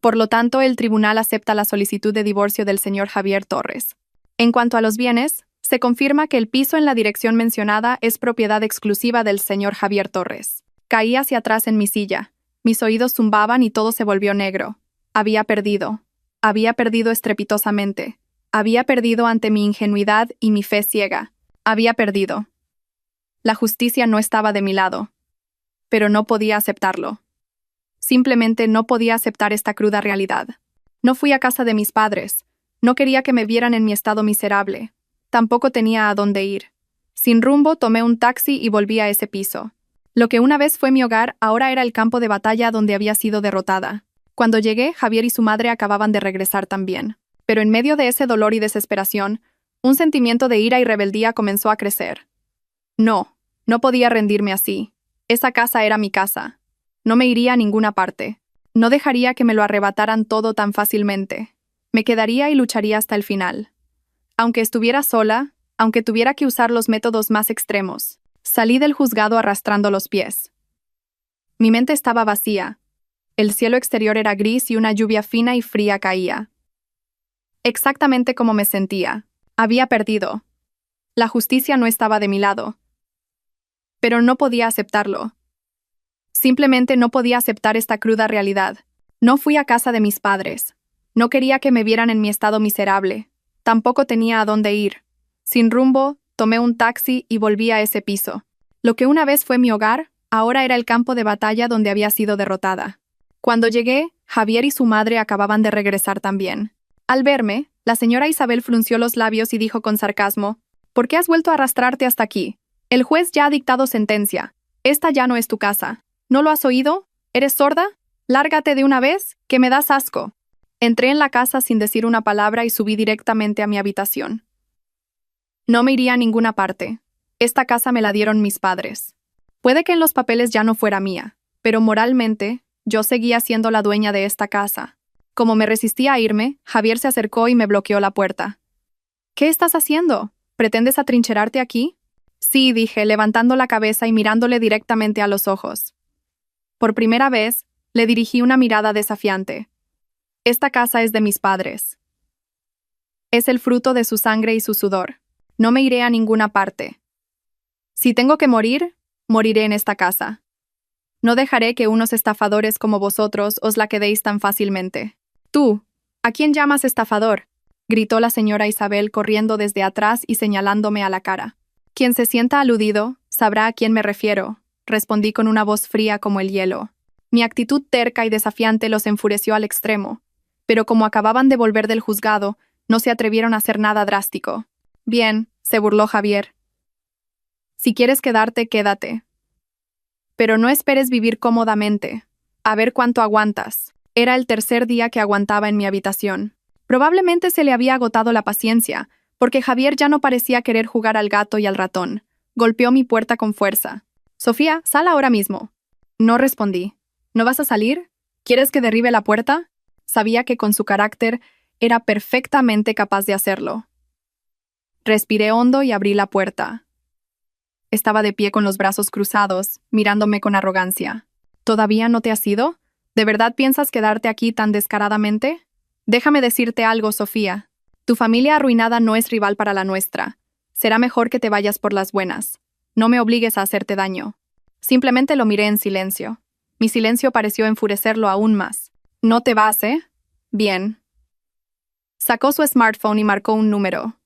Por lo tanto, el tribunal acepta la solicitud de divorcio del señor Javier Torres. En cuanto a los bienes, se confirma que el piso en la dirección mencionada es propiedad exclusiva del señor Javier Torres. Caí hacia atrás en mi silla. Mis oídos zumbaban y todo se volvió negro. Había perdido. Había perdido estrepitosamente. Había perdido ante mi ingenuidad y mi fe ciega. Había perdido. La justicia no estaba de mi lado. Pero no podía aceptarlo. Simplemente no podía aceptar esta cruda realidad. No fui a casa de mis padres. No quería que me vieran en mi estado miserable. Tampoco tenía a dónde ir. Sin rumbo, tomé un taxi y volví a ese piso. Lo que una vez fue mi hogar, ahora era el campo de batalla donde había sido derrotada. Cuando llegué, Javier y su madre acababan de regresar también. Pero en medio de ese dolor y desesperación, un sentimiento de ira y rebeldía comenzó a crecer. No podía rendirme así. Esa casa era mi casa. No me iría a ninguna parte. No dejaría que me lo arrebataran todo tan fácilmente. Me quedaría y lucharía hasta el final. Aunque estuviera sola, aunque tuviera que usar los métodos más extremos. Salí del juzgado arrastrando los pies. Mi mente estaba vacía. El cielo exterior era gris y una lluvia fina y fría caía. Exactamente como me sentía. Había perdido. La justicia no estaba de mi lado. Pero no podía aceptarlo. Simplemente no podía aceptar esta cruda realidad. No fui a casa de mis padres. No quería que me vieran en mi estado miserable. Tampoco tenía a dónde ir. Sin rumbo, tomé un taxi y volví a ese piso. Lo que una vez fue mi hogar, ahora era el campo de batalla donde había sido derrotada. Cuando llegué, Javier y su madre acababan de regresar también. Al verme, la señora Isabel frunció los labios y dijo con sarcasmo: ¿Por qué has vuelto a arrastrarte hasta aquí? El juez ya ha dictado sentencia. Esta ya no es tu casa. ¿No lo has oído? ¿Eres sorda? Lárgate de una vez, que me das asco. Entré en la casa sin decir una palabra y subí directamente a mi habitación. No me iría a ninguna parte. Esta casa me la dieron mis padres. Puede que en los papeles ya no fuera mía, pero moralmente, yo seguía siendo la dueña de esta casa. Como me resistía a irme, Javier se acercó y me bloqueó la puerta. ¿Qué estás haciendo? ¿Pretendes atrincherarte aquí? Sí, dije, levantando la cabeza y mirándole directamente a los ojos. Por primera vez, le dirigí una mirada desafiante. Esta casa es de mis padres. Es el fruto de su sangre y su sudor. No me iré a ninguna parte. Si tengo que morir, moriré en esta casa. No dejaré que unos estafadores como vosotros os la quedéis tan fácilmente. Tú, ¿a quién llamas estafador? Gritó la señora Isabel corriendo desde atrás y señalándome a la cara. Quien se sienta aludido, sabrá a quién me refiero, respondí con una voz fría como el hielo. Mi actitud terca y desafiante los enfureció al extremo, pero como acababan de volver del juzgado, no se atrevieron a hacer nada drástico. Bien, se burló Javier. Si quieres quedarte, quédate. Pero no esperes vivir cómodamente. A ver cuánto aguantas. Era el tercer día que aguantaba en mi habitación. Probablemente se le había agotado la paciencia, porque Javier ya no parecía querer jugar al gato y al ratón. Golpeó mi puerta con fuerza. Sofía, sal ahora mismo. No respondí. ¿No vas a salir? ¿Quieres que derribe la puerta? Sabía que con su carácter era perfectamente capaz de hacerlo. Respiré hondo y abrí la puerta. Estaba de pie con los brazos cruzados, mirándome con arrogancia. ¿Todavía no te has ido? ¿De verdad piensas quedarte aquí tan descaradamente? Déjame decirte algo, Sofía. Tu familia arruinada no es rival para la nuestra. Será mejor que te vayas por las buenas. No me obligues a hacerte daño. Simplemente lo miré en silencio. Mi silencio pareció enfurecerlo aún más. ¿No te vas, eh? Bien. Sacó su smartphone y marcó un número.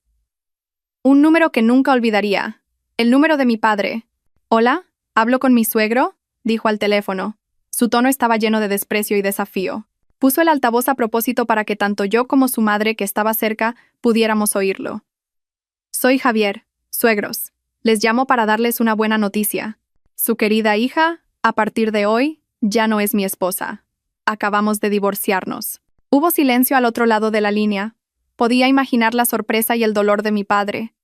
Un número que nunca olvidaría. El número de mi padre. ¿Hola? ¿Hablo con mi suegro? Dijo al teléfono. Su tono estaba lleno de desprecio y desafío. Puso el altavoz a propósito para que tanto yo como su madre, que estaba cerca, pudiéramos oírlo. Soy Javier, suegros. Les llamo para darles una buena noticia. Su querida hija, a partir de hoy, ya no es mi esposa. Acabamos de divorciarnos. Hubo silencio al otro lado de la línea. Podía imaginar la sorpresa y el dolor de mi padre.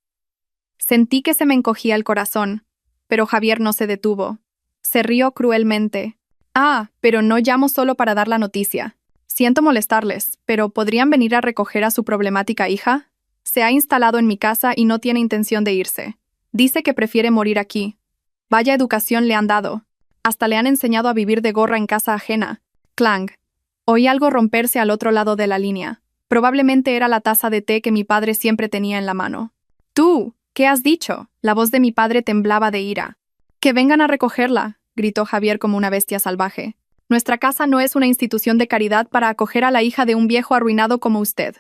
Sentí que se me encogía el corazón, pero Javier no se detuvo. Se rió cruelmente. Ah, pero no llamo solo para dar la noticia. Siento molestarles, pero ¿podrían venir a recoger a su problemática hija? Se ha instalado en mi casa y no tiene intención de irse. Dice que prefiere morir aquí. Vaya educación le han dado. Hasta le han enseñado a vivir de gorra en casa ajena. Clang. Oí algo romperse al otro lado de la línea. Probablemente era la taza de té que mi padre siempre tenía en la mano. ¡Tú! ¿Qué has dicho? La voz de mi padre temblaba de ira. ¡Que vengan a recogerla!, gritó Javier como una bestia salvaje. Nuestra casa no es una institución de caridad para acoger a la hija de un viejo arruinado como usted.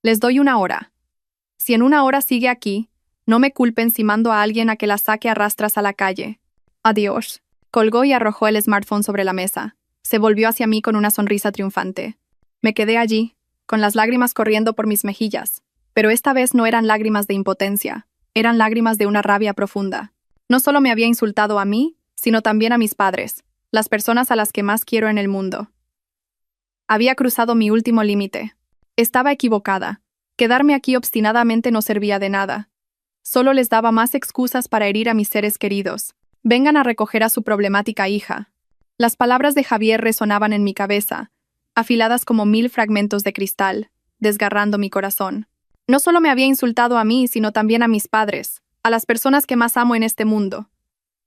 Les doy 1 hora. Si en 1 hora sigue aquí, no me culpen si mando a alguien a que la saque a rastras a la calle. Adiós. Colgó y arrojó el smartphone sobre la mesa. Se volvió hacia mí con una sonrisa triunfante. Me quedé allí, con las lágrimas corriendo por mis mejillas. Pero esta vez no eran lágrimas de impotencia. Eran lágrimas de una rabia profunda. No solo me había insultado a mí, sino también a mis padres, las personas a las que más quiero en el mundo. Había cruzado mi último límite. Estaba equivocada. Quedarme aquí obstinadamente no servía de nada. Solo les daba más excusas para herir a mis seres queridos. Vengan a recoger a su problemática hija. Las palabras de Javier resonaban en mi cabeza, afiladas como 1000 fragmentos de cristal, desgarrando mi corazón. No solo me había insultado a mí, sino también a mis padres, a las personas que más amo en este mundo.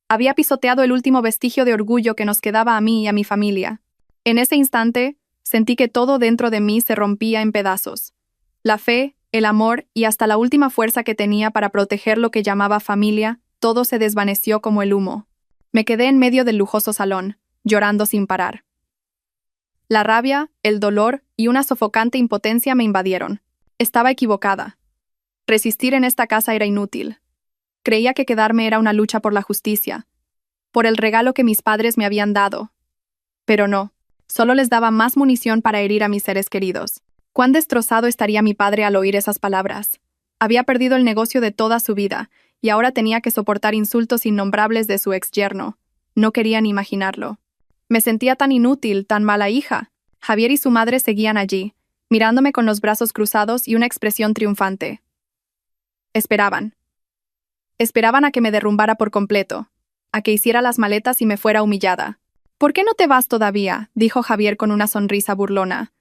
Había pisoteado el último vestigio de orgullo que nos quedaba a mí y a mi familia. En ese instante, sentí que todo dentro de mí se rompía en pedazos. La fe, el amor y hasta la última fuerza que tenía para proteger lo que llamaba familia, todo se desvaneció como el humo. Me quedé en medio del lujoso salón, llorando sin parar. La rabia, el dolor y una sofocante impotencia me invadieron. Estaba equivocada. Resistir en esta casa era inútil. Creía que quedarme era una lucha por la justicia, por el regalo que mis padres me habían dado. Pero no, solo les daba más munición para herir a mis seres queridos. Cuán destrozado estaría mi padre al oír esas palabras. Había perdido el negocio de toda su vida, y ahora tenía que soportar insultos innombrables de su exyerno. No quería ni imaginarlo. Me sentía tan inútil, tan mala hija. Javier y su madre seguían allí, mirándome con los brazos cruzados y una expresión triunfante. Esperaban. Esperaban a que me derrumbara por completo, a que hiciera las maletas y me fuera humillada. «¿Por qué no te vas todavía?», dijo Javier con una sonrisa burlona.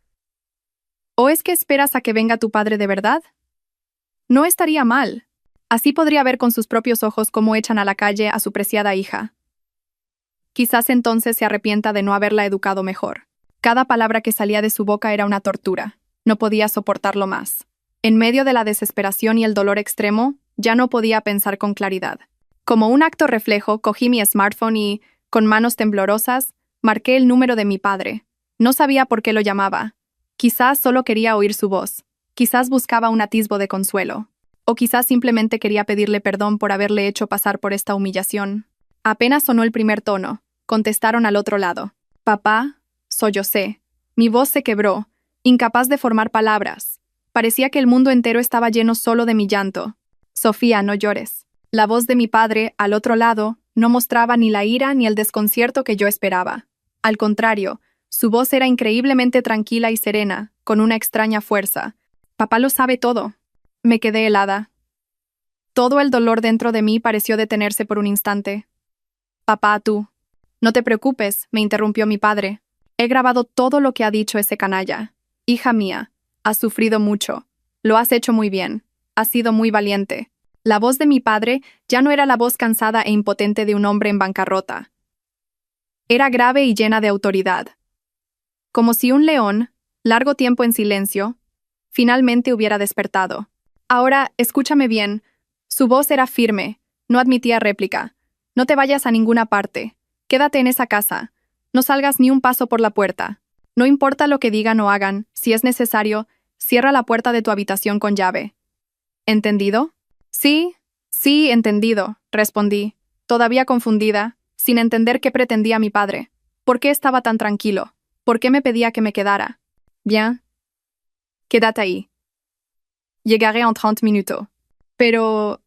«¿O es que esperas a que venga tu padre de verdad? No estaría mal. Así podría ver con sus propios ojos cómo echan a la calle a su preciada hija. Quizás entonces se arrepienta de no haberla educado mejor». Cada palabra que salía de su boca era una tortura. No podía soportarlo más. En medio de la desesperación y el dolor extremo, ya no podía pensar con claridad. Como un acto reflejo, cogí mi smartphone y, con manos temblorosas, marqué el número de mi padre. No sabía por qué lo llamaba. Quizás solo quería oír su voz. Quizás buscaba un atisbo de consuelo. O quizás simplemente quería pedirle perdón por haberle hecho pasar por esta humillación. Apenas sonó el primer tono. Contestaron al otro lado. «Papá», sollocé. Mi voz se quebró, incapaz de formar palabras. Parecía que el mundo entero estaba lleno solo de mi llanto. «Sofía, no llores». La voz de mi padre, al otro lado, no mostraba ni la ira ni el desconcierto que yo esperaba. Al contrario, su voz era increíblemente tranquila y serena, con una extraña fuerza. «Papá lo sabe todo». Me quedé helada. Todo el dolor dentro de mí pareció detenerse por un instante. «Papá, tú». «No te preocupes», me interrumpió mi padre. «He grabado todo lo que ha dicho ese canalla. Hija mía, has sufrido mucho. Lo has hecho muy bien. Has sido muy valiente». La voz de mi padre ya no era la voz cansada e impotente de un hombre en bancarrota. Era grave y llena de autoridad. Como si un león, largo tiempo en silencio, finalmente hubiera despertado. «Ahora, escúchame bien». Su voz era firme, no admitía réplica. «No te vayas a ninguna parte. Quédate en esa casa. No salgas ni un paso por la puerta. No importa lo que digan o hagan, si es necesario, cierra la puerta de tu habitación con llave. ¿Entendido?» «Sí, entendido», respondí, todavía confundida, sin entender qué pretendía mi padre. ¿Por qué estaba tan tranquilo? ¿Por qué me pedía que me quedara? «Bien. Quédate ahí. Llegaré en 30 minutos». Pero,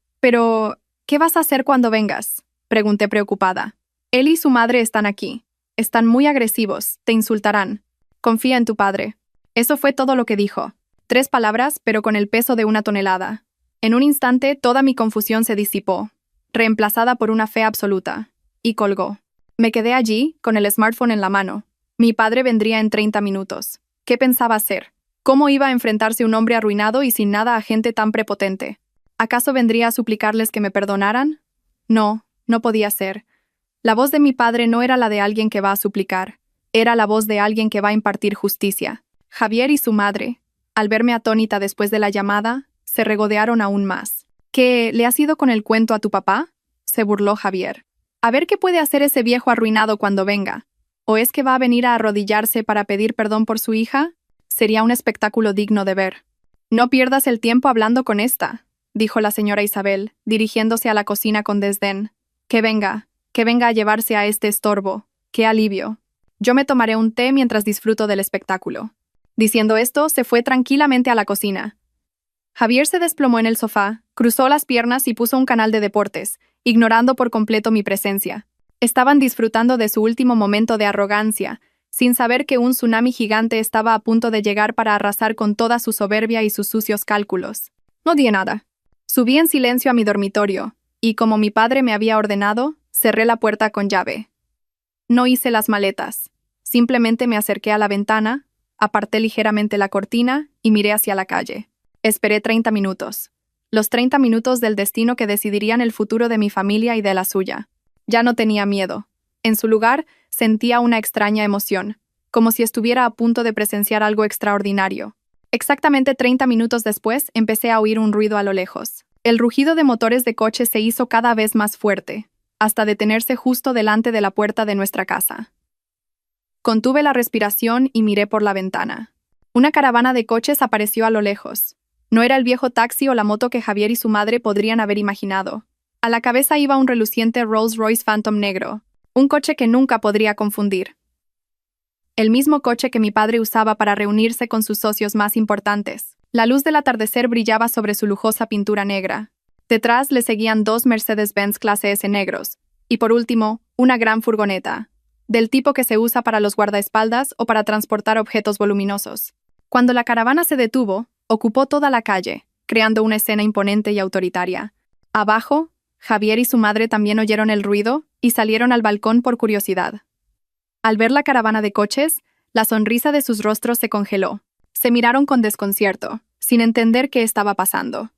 ¿qué vas a hacer cuando vengas?», pregunté preocupada. «Él y su madre están aquí. Están muy agresivos, te insultarán. Confía en tu padre». Eso fue todo lo que dijo. 3 palabras, pero con el peso de una tonelada. En un instante, toda mi confusión se disipó, reemplazada por una fe absoluta. Y colgó. Me quedé allí, con el smartphone en la mano. Mi padre vendría en 30 minutos. ¿Qué pensaba hacer? ¿Cómo iba a enfrentarse un hombre arruinado y sin nada a gente tan prepotente? ¿Acaso vendría a suplicarles que me perdonaran? No, no podía ser. La voz de mi padre no era la de alguien que va a suplicar. Era la voz de alguien que va a impartir justicia. Javier y su madre, al verme atónita después de la llamada, se regodearon aún más. «¿Qué, le has ido con el cuento a tu papá?», se burló Javier. «A ver qué puede hacer ese viejo arruinado cuando venga. ¿O es que va a venir a arrodillarse para pedir perdón por su hija? Sería un espectáculo digno de ver». «No pierdas el tiempo hablando con esta», dijo la señora Isabel, dirigiéndose a la cocina con desdén. Que venga a llevarse a este estorbo. ¡Qué alivio! Yo me tomaré un té mientras disfruto del espectáculo». Diciendo esto, se fue tranquilamente a la cocina. Javier se desplomó en el sofá, cruzó las piernas y puso un canal de deportes, ignorando por completo mi presencia. Estaban disfrutando de su último momento de arrogancia, sin saber que un tsunami gigante estaba a punto de llegar para arrasar con toda su soberbia y sus sucios cálculos. No di nada. Subí en silencio a mi dormitorio, y como mi padre me había ordenado, cerré la puerta con llave. No hice las maletas. Simplemente me acerqué a la ventana, aparté ligeramente la cortina y miré hacia la calle. Esperé 30 minutos. Los 30 minutos del destino que decidirían el futuro de mi familia y de la suya. Ya no tenía miedo. En su lugar, sentía una extraña emoción, como si estuviera a punto de presenciar algo extraordinario. Exactamente 30 minutos después, empecé a oír un ruido a lo lejos. El rugido de motores de coche se hizo cada vez más fuerte, hasta detenerse justo delante de la puerta de nuestra casa. Contuve la respiración y miré por la ventana. Una caravana de coches apareció a lo lejos. No era el viejo taxi o la moto que Javier y su madre podrían haber imaginado. A la cabeza iba un reluciente Rolls-Royce Phantom negro, un coche que nunca podría confundir. El mismo coche que mi padre usaba para reunirse con sus socios más importantes. La luz del atardecer brillaba sobre su lujosa pintura negra. Detrás le seguían dos Mercedes-Benz clase S negros. Y por último, una gran furgoneta, del tipo que se usa para los guardaespaldas o para transportar objetos voluminosos. Cuando la caravana se detuvo, ocupó toda la calle, creando una escena imponente y autoritaria. Abajo, Javier y su madre también oyeron el ruido y salieron al balcón por curiosidad. Al ver la caravana de coches, la sonrisa de sus rostros se congeló. Se miraron con desconcierto, sin entender qué estaba pasando.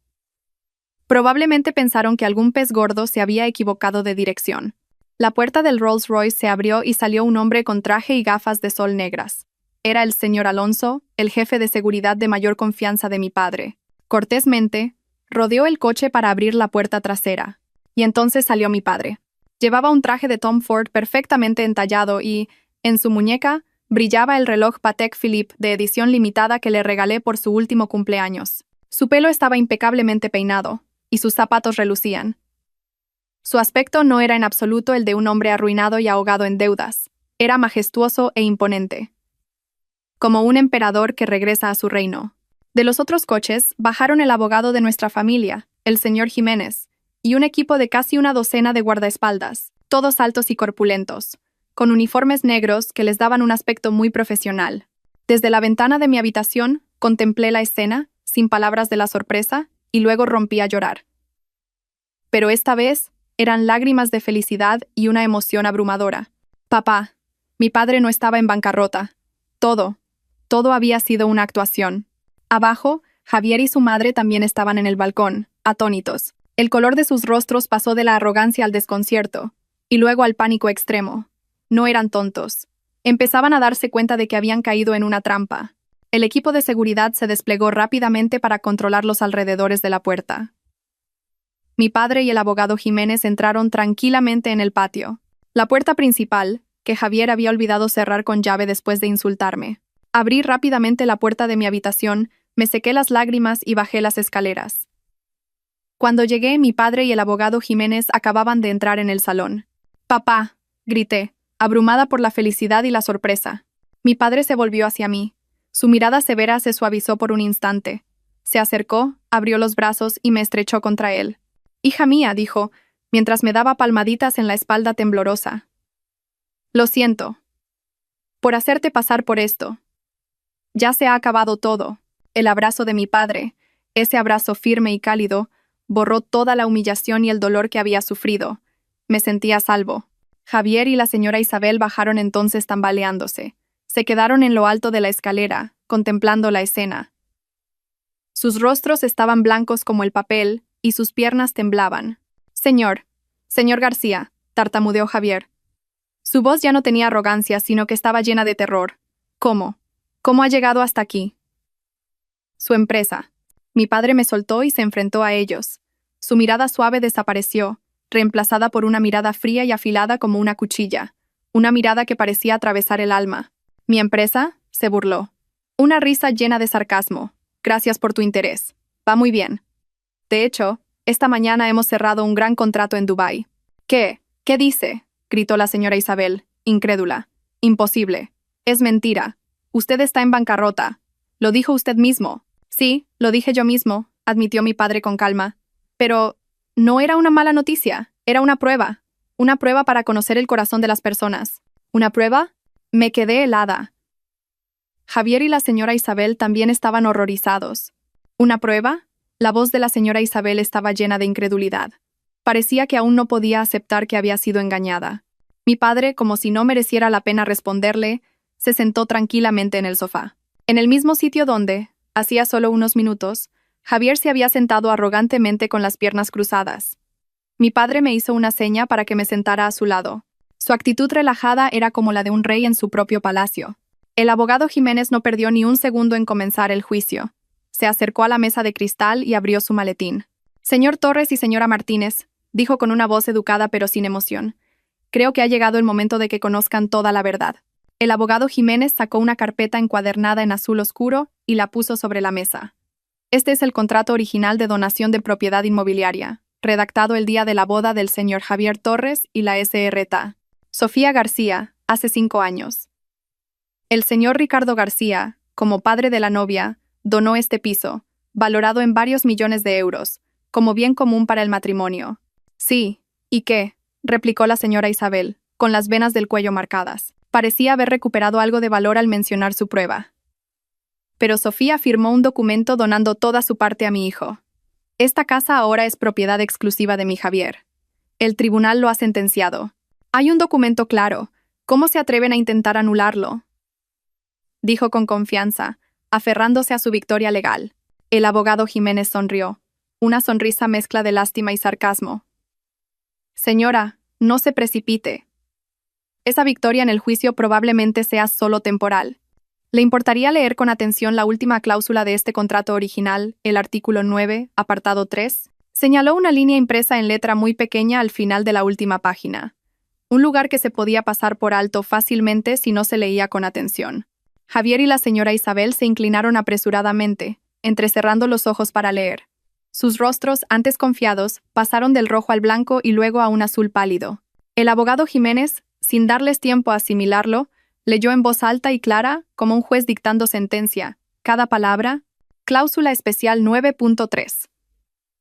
Probablemente pensaron que algún pez gordo se había equivocado de dirección. La puerta del Rolls Royce se abrió y salió un hombre con traje y gafas de sol negras. Era el señor Alonso, el jefe de seguridad de mayor confianza de mi padre. Cortésmente, rodeó el coche para abrir la puerta trasera. Y entonces salió mi padre. Llevaba un traje de Tom Ford perfectamente entallado y, en su muñeca, brillaba el reloj Patek Philippe de edición limitada que le regalé por su último cumpleaños. Su pelo estaba impecablemente peinado, y sus zapatos relucían. Su aspecto no era en absoluto el de un hombre arruinado y ahogado en deudas. Era majestuoso e imponente, como un emperador que regresa a su reino. De los otros coches bajaron el abogado de nuestra familia, el señor Jiménez, y un equipo de casi una docena de guardaespaldas, todos altos y corpulentos, con uniformes negros que les daban un aspecto muy profesional. Desde la ventana de mi habitación contemplé la escena, sin palabras de la sorpresa, y luego rompí a llorar. Pero esta vez eran lágrimas de felicidad y una emoción abrumadora. Papá, mi padre no estaba en bancarrota. Todo había sido una actuación. Abajo, Javier y su madre también estaban en el balcón, atónitos. El color de sus rostros pasó de la arrogancia al desconcierto, y luego al pánico extremo. No eran tontos. Empezaban a darse cuenta de que habían caído en una trampa. El equipo de seguridad se desplegó rápidamente para controlar los alrededores de la puerta. Mi padre y el abogado Jiménez entraron tranquilamente en el patio. La puerta principal, que Javier había olvidado cerrar con llave después de insultarme. Abrí rápidamente la puerta de mi habitación, me sequé las lágrimas y bajé las escaleras. Cuando llegué, mi padre y el abogado Jiménez acababan de entrar en el salón. «Papá», grité, abrumada por la felicidad y la sorpresa. Mi padre se volvió hacia mí. Su mirada severa se suavizó por un instante. Se acercó, abrió los brazos y me estrechó contra él. «Hija mía», dijo, mientras me daba palmaditas en la espalda temblorosa. «Lo siento por hacerte pasar por esto. Ya se ha acabado todo». El abrazo de mi padre, ese abrazo firme y cálido, borró toda la humillación y el dolor que había sufrido. Me sentía a salvo. Javier y la señora Isabel bajaron entonces tambaleándose. Se quedaron en lo alto de la escalera, contemplando la escena. Sus rostros estaban blancos como el papel, y sus piernas temblaban. Señor García», tartamudeó Javier. Su voz ya no tenía arrogancia, sino que estaba llena de terror. ¿Cómo ha llegado hasta aquí? Su empresa. Mi padre me soltó y se enfrentó a ellos. Su mirada suave desapareció, reemplazada por una mirada fría y afilada como una cuchilla. Una mirada que parecía atravesar el alma. «¿Mi empresa?», se burló. Una risa llena de sarcasmo. «Gracias por tu interés. Va muy bien. De hecho, esta mañana hemos cerrado un gran contrato en Dubái». ¿Qué dice?», gritó la señora Isabel, incrédula. «Imposible. Es mentira. Usted está en bancarrota. Lo dijo usted mismo». «Sí, lo dije yo mismo», admitió mi padre con calma. «Pero no era una mala noticia, era una prueba para conocer el corazón de las personas». «¿Una prueba?». Me quedé helada. Javier y la señora Isabel también estaban horrorizados. ¿Una prueba? La voz de la señora Isabel estaba llena de incredulidad. Parecía que aún no podía aceptar que había sido engañada. Mi padre, como si no mereciera la pena responderle, se sentó tranquilamente en el sofá. En el mismo sitio donde, hacía solo unos minutos, Javier se había sentado arrogantemente con las piernas cruzadas. Mi padre me hizo una seña para que me sentara a su lado. Su actitud relajada era como la de un rey en su propio palacio. El abogado Jiménez no perdió ni un segundo en comenzar el juicio. Se acercó a la mesa de cristal y abrió su maletín. «Señor Torres y señora Martínez», dijo con una voz educada pero sin emoción, «creo que ha llegado el momento de que conozcan toda la verdad». El abogado Jiménez sacó una carpeta encuadernada en azul oscuro y la puso sobre la mesa. «Este es el contrato original de donación de propiedad inmobiliaria, redactado el día de la boda del señor Javier Torres y la Srta. Sofía García, hace 5 años. El señor Ricardo García, como padre de la novia, donó este piso, valorado en varios millones de euros, como bien común para el matrimonio. Sí, ¿y qué?, replicó la señora Isabel, con las venas del cuello marcadas. Parecía haber recuperado algo de valor al mencionar su prueba. Pero Sofía firmó un documento donando toda su parte a mi hijo. Esta casa ahora es propiedad exclusiva de mi Javier. El tribunal lo ha sentenciado. Hay un documento claro. ¿Cómo se atreven a intentar anularlo?, dijo con confianza, aferrándose a su victoria legal. El abogado Jiménez sonrió, una sonrisa mezcla de lástima y sarcasmo. Señora, no se precipite. Esa victoria en el juicio probablemente sea solo temporal. ¿Le importaría leer con atención la última cláusula de este contrato original, el artículo 9, apartado 3? Señaló una línea impresa en letra muy pequeña al final de la última página. Un lugar que se podía pasar por alto fácilmente si no se leía con atención. Javier y la señora Isabel se inclinaron apresuradamente, entrecerrando los ojos para leer. Sus rostros, antes confiados, pasaron del rojo al blanco y luego a un azul pálido. El abogado Jiménez, sin darles tiempo a asimilarlo, leyó en voz alta y clara, como un juez dictando sentencia, cada palabra, cláusula especial 9.3.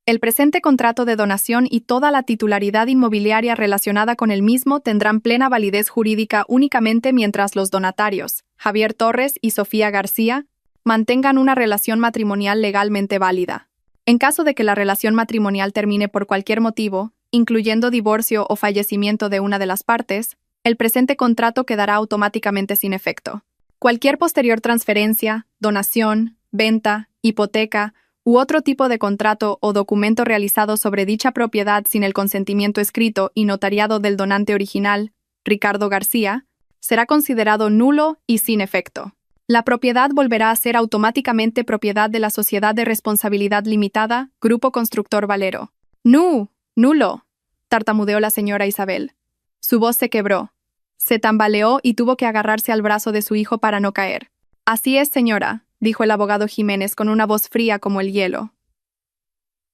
El presente contrato de donación y toda la titularidad inmobiliaria relacionada con el mismo tendrán plena validez jurídica únicamente mientras los donatarios, Javier Torres y Sofía García, mantengan una relación matrimonial legalmente válida. En caso de que la relación matrimonial termine por cualquier motivo, incluyendo divorcio o fallecimiento de una de las partes, el presente contrato quedará automáticamente sin efecto. Cualquier posterior transferencia, donación, venta, hipoteca u otro tipo de contrato o documento realizado sobre dicha propiedad sin el consentimiento escrito y notariado del donante original, Ricardo García, será considerado nulo y sin efecto. La propiedad volverá a ser automáticamente propiedad de la Sociedad de Responsabilidad Limitada, Grupo Constructor Valero. ¡Nulo!, tartamudeó la señora Isabel. Su voz se quebró. Se tambaleó y tuvo que agarrarse al brazo de su hijo para no caer. Así es, señora, dijo el abogado Jiménez con una voz fría como el hielo.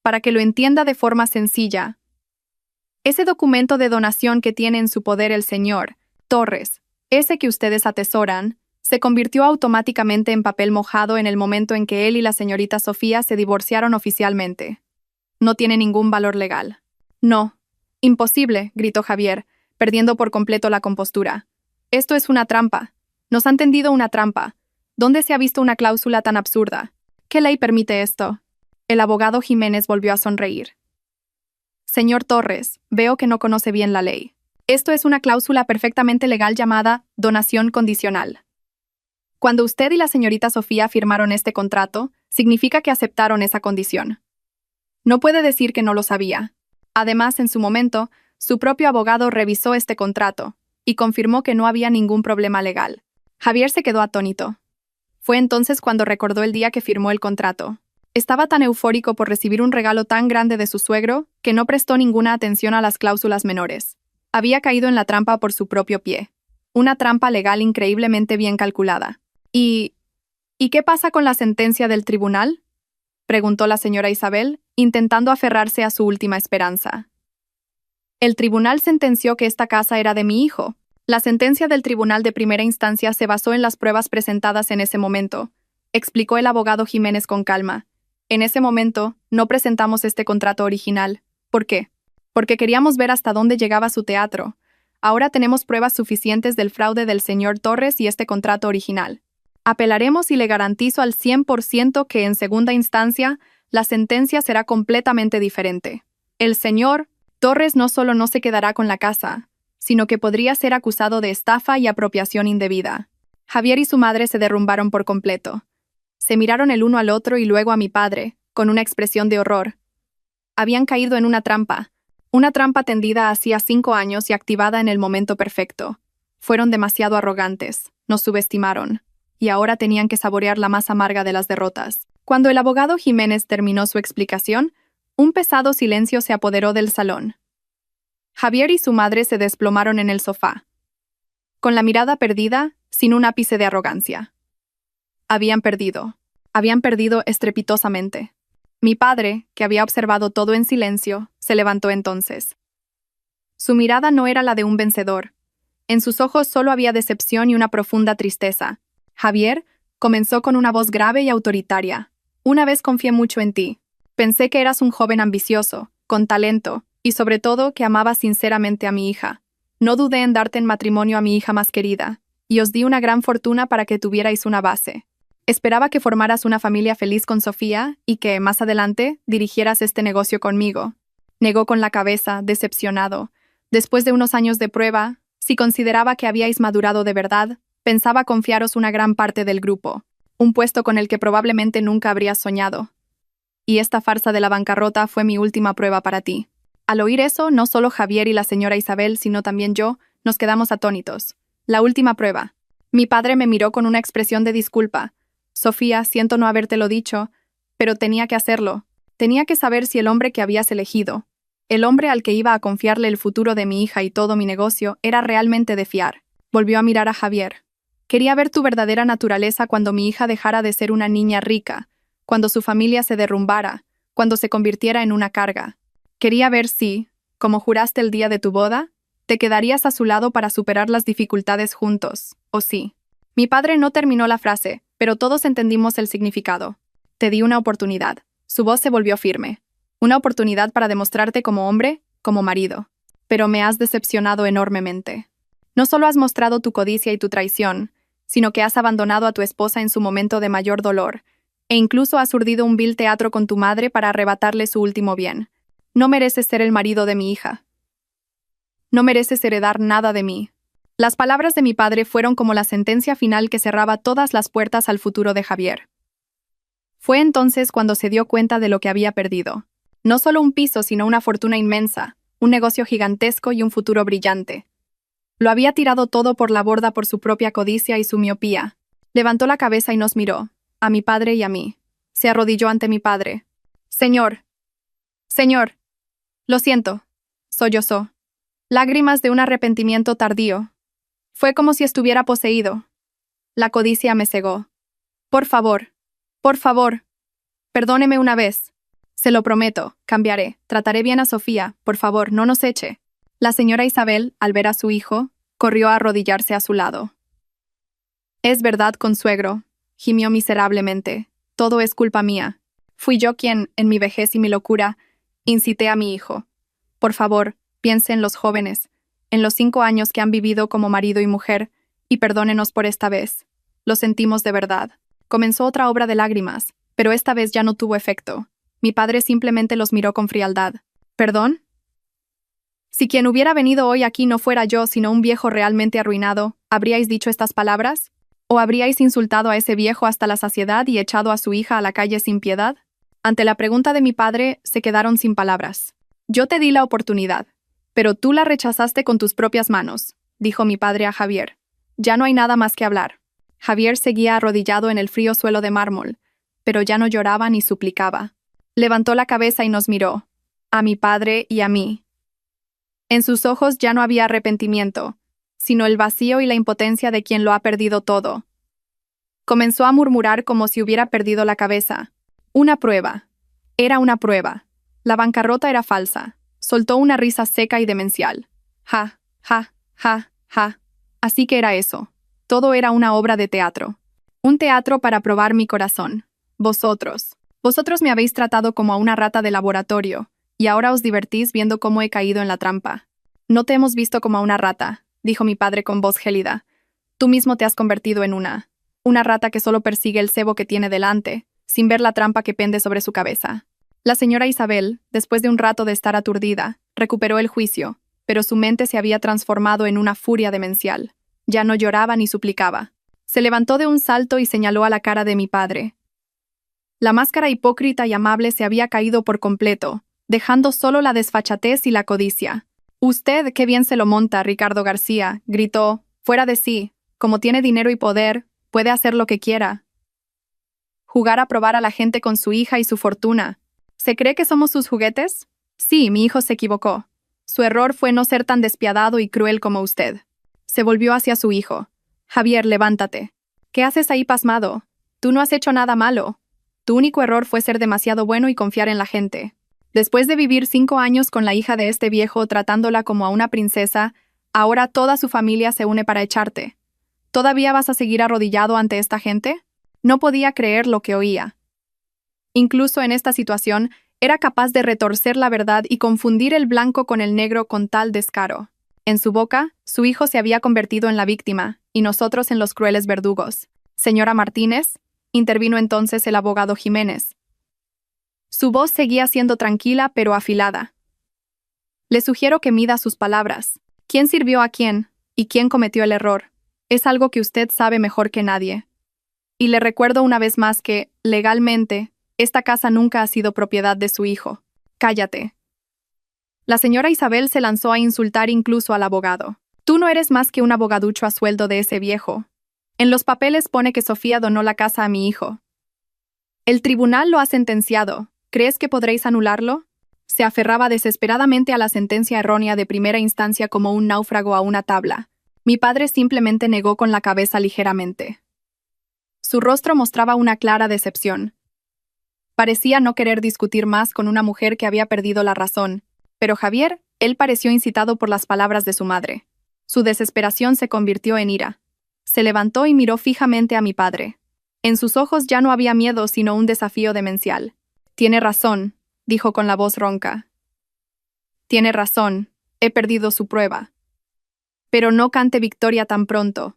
Para que lo entienda de forma sencilla, ese documento de donación que tiene en su poder el señor Torres, ese que ustedes atesoran, se convirtió automáticamente en papel mojado en el momento en que él y la señorita Sofía se divorciaron oficialmente. No tiene ningún valor legal. No. Imposible, gritó Javier, perdiendo por completo la compostura. Esto es una trampa. Nos han tendido una trampa. ¿Dónde se ha visto una cláusula tan absurda? ¿Qué ley permite esto? El abogado Jiménez volvió a sonreír. Señor Torres, veo que no conoce bien la ley. Esto es una cláusula perfectamente legal llamada donación condicional. Cuando usted y la señorita Sofía firmaron este contrato, significa que aceptaron esa condición. No puede decir que no lo sabía. Además, en su momento, su propio abogado revisó este contrato y confirmó que no había ningún problema legal. Javier se quedó atónito. Fue entonces cuando recordó el día que firmó el contrato. Estaba tan eufórico por recibir un regalo tan grande de su suegro que no prestó ninguna atención a las cláusulas menores. Había caído en la trampa por su propio pie. Una trampa legal increíblemente bien calculada. ¿Y qué pasa con la sentencia del tribunal?, preguntó la señora Isabel, intentando aferrarse a su última esperanza. El tribunal sentenció que esta casa era de mi hijo. La sentencia del tribunal de primera instancia se basó en las pruebas presentadas en ese momento, explicó el abogado Jiménez con calma. En ese momento, no presentamos este contrato original. ¿Por qué? Porque queríamos ver hasta dónde llegaba su teatro. Ahora tenemos pruebas suficientes del fraude del señor Torres y este contrato original. Apelaremos y le garantizo al 100% que en segunda instancia, la sentencia será completamente diferente. El señor Torres no solo no se quedará con la casa, sino que podría ser acusado de estafa y apropiación indebida. Javier y su madre se derrumbaron por completo. Se miraron el uno al otro y luego a mi padre, con una expresión de horror. Habían caído en una trampa tendida hacía 5 años y activada en el momento perfecto. Fueron demasiado arrogantes, nos subestimaron, y ahora tenían que saborear la más amarga de las derrotas. Cuando el abogado Jiménez terminó su explicación, un pesado silencio se apoderó del salón. Javier y su madre se desplomaron en el sofá, con la mirada perdida, sin un ápice de arrogancia. Habían perdido estrepitosamente. Mi padre, que había observado todo en silencio, se levantó entonces. Su mirada no era la de un vencedor. En sus ojos solo había decepción y una profunda tristeza. Javier, Comenzó con una voz grave y autoritaria. Una vez confié mucho en ti. Pensé que eras un joven ambicioso, con talento, y sobre todo que amabas sinceramente a mi hija. No dudé en darte en matrimonio a mi hija más querida, y os di una gran fortuna para que tuvierais una base. Esperaba que formaras una familia feliz con Sofía y que, más adelante, dirigieras este negocio conmigo. Negó con la cabeza, decepcionado. Después de unos años de prueba, si consideraba que habíais madurado de verdad, pensaba confiaros una gran parte del grupo, un puesto con el que probablemente nunca habrías soñado. Y esta farsa de la bancarrota fue mi última prueba para ti. Al oír eso, no solo Javier y la señora Isabel, sino también yo, nos quedamos atónitos. La última prueba. Mi padre me miró con una expresión de disculpa. Sofía, siento no habértelo dicho, pero tenía que hacerlo. Tenía que saber si el hombre que habías elegido, el hombre al que iba a confiarle el futuro de mi hija y todo mi negocio, era realmente de fiar. Volvió a mirar a Javier. Quería ver tu verdadera naturaleza cuando mi hija dejara de ser una niña rica, cuando su familia se derrumbara, cuando se convirtiera en una carga. Quería ver si, como juraste el día de tu boda, te quedarías a su lado para superar las dificultades juntos, o sí. Mi padre no terminó la frase, pero todos entendimos el significado. Te di una oportunidad. Su voz se volvió firme. Una oportunidad para demostrarte como hombre, como marido. Pero me has decepcionado enormemente. No solo has mostrado tu codicia y tu traición, sino que has abandonado a tu esposa en su momento de mayor dolor, e incluso has urdido un vil teatro con tu madre para arrebatarle su último bien. No mereces ser el marido de mi hija. No mereces heredar nada de mí. Las palabras de mi padre fueron como la sentencia final que cerraba todas las puertas al futuro de Javier. Fue entonces cuando se dio cuenta de lo que había perdido. No solo un piso, sino una fortuna inmensa, un negocio gigantesco y un futuro brillante. Lo había tirado todo por la borda por su propia codicia y su miopía. Levantó la cabeza y nos miró, a mi padre y a mí. Se arrodilló ante mi padre. Señor. Señor. Lo siento. Sollozó. Lágrimas de un arrepentimiento tardío. Fue como si estuviera poseído. La codicia me cegó. Por favor. Por favor. Perdóneme una vez. Se lo prometo, cambiaré, trataré bien a Sofía, por favor, no nos eche. La señora Isabel, al ver a su hijo, corrió a arrodillarse a su lado. Es verdad, consuegro, gimió miserablemente. Todo es culpa mía. Fui yo quien, en mi vejez y mi locura, incité a mi hijo. Por favor, piense en los jóvenes, en los 5 años que han vivido como marido y mujer, y perdónenos por esta vez. Lo sentimos de verdad. Comenzó otra obra de lágrimas, pero esta vez ya no tuvo efecto. Mi padre simplemente los miró con frialdad. ¿Perdón? Si quien hubiera venido hoy aquí no fuera yo, sino un viejo realmente arruinado, ¿habríais dicho estas palabras? ¿O habríais insultado a ese viejo hasta la saciedad y echado a su hija a la calle sin piedad? Ante la pregunta de mi padre, se quedaron sin palabras. Yo te di la oportunidad, pero tú la rechazaste con tus propias manos, dijo mi padre a Javier. Ya no hay nada más que hablar. Javier seguía arrodillado en el frío suelo de mármol, pero ya no lloraba ni suplicaba. Levantó la cabeza y nos miró, a mi padre y a mí. En sus ojos ya no había arrepentimiento, sino el vacío y la impotencia de quien lo ha perdido todo. Comenzó a murmurar como si hubiera perdido la cabeza. Una prueba. Era una prueba. La bancarrota era falsa. Soltó una risa seca y demencial. Ja, ja, ja, ja. Así que era eso. Todo era una obra de teatro. Un teatro para probar mi corazón. Vosotros me habéis tratado como a una rata de laboratorio, y ahora os divertís viendo cómo he caído en la trampa. No te hemos visto como a una rata, dijo mi padre con voz gélida. Tú mismo te has convertido en una rata que solo persigue el cebo que tiene delante, sin ver la trampa que pende sobre su cabeza. La señora Isabel, después de un rato de estar aturdida, recuperó el juicio, pero su mente se había transformado en una furia demencial. Ya no lloraba ni suplicaba. Se levantó de un salto y señaló a la cara de mi padre. La máscara hipócrita y amable se había caído por completo, dejando solo la desfachatez y la codicia. «Usted, qué bien se lo monta, Ricardo García», gritó, fuera de sí. «Como tiene dinero y poder, puede hacer lo que quiera. Jugar a probar a la gente con su hija y su fortuna. ¿Se cree que somos sus juguetes? Sí, mi hijo se equivocó. Su error fue no ser tan despiadado y cruel como usted». Se volvió hacia su hijo. «Javier, levántate. ¿Qué haces ahí pasmado? Tú no has hecho nada malo. Tu único error fue ser demasiado bueno y confiar en la gente. Después de vivir 5 años con la hija de este viejo tratándola como a una princesa, ahora toda su familia se une para echarte. ¿Todavía vas a seguir arrodillado ante esta gente? No podía creer lo que oía. Incluso en esta situación, era capaz de retorcer la verdad y confundir el blanco con el negro con tal descaro. En su boca, su hijo se había convertido en la víctima, y nosotros en los crueles verdugos. Señora Martínez, intervino entonces el abogado Jiménez. Su voz seguía siendo tranquila pero afilada. Le sugiero que mida sus palabras. ¿Quién sirvió a quién? ¿Y quién cometió el error? Es algo que usted sabe mejor que nadie. Y le recuerdo una vez más que, legalmente, esta casa nunca ha sido propiedad de su hijo. Cállate. La señora Isabel se lanzó a insultar incluso al abogado. Tú no eres más que un abogaducho a sueldo de ese viejo. En los papeles pone que Sofía donó la casa a mi hijo. El tribunal lo ha sentenciado. ¿Crees que podréis anularlo? Se aferraba desesperadamente a la sentencia errónea de primera instancia como un náufrago a una tabla. Mi padre simplemente negó con la cabeza ligeramente. Su rostro mostraba una clara decepción. Parecía no querer discutir más con una mujer que había perdido la razón, pero Javier, él pareció incitado por las palabras de su madre. Su desesperación se convirtió en ira. Se levantó y miró fijamente a mi padre. En sus ojos ya no había miedo sino un desafío demencial. Tiene razón, dijo con la voz ronca. Tiene razón, he perdido su prueba. Pero no cante victoria tan pronto.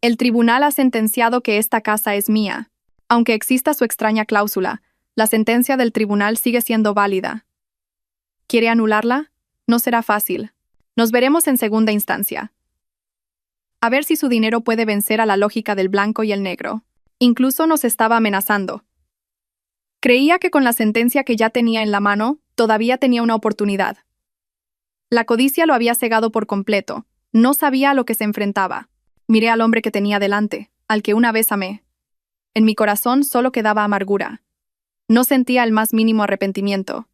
El tribunal ha sentenciado que esta casa es mía. Aunque exista su extraña cláusula, la sentencia del tribunal sigue siendo válida. ¿Quiere anularla? No será fácil. Nos veremos en segunda instancia. A ver si su dinero puede vencer a la lógica del blanco y el negro. Incluso nos estaba amenazando. Creía que con la sentencia que ya tenía en la mano, todavía tenía una oportunidad. La codicia lo había cegado por completo. No sabía a lo que se enfrentaba. Miré al hombre que tenía delante, al que una vez amé. En mi corazón solo quedaba amargura. No sentía el más mínimo arrepentimiento.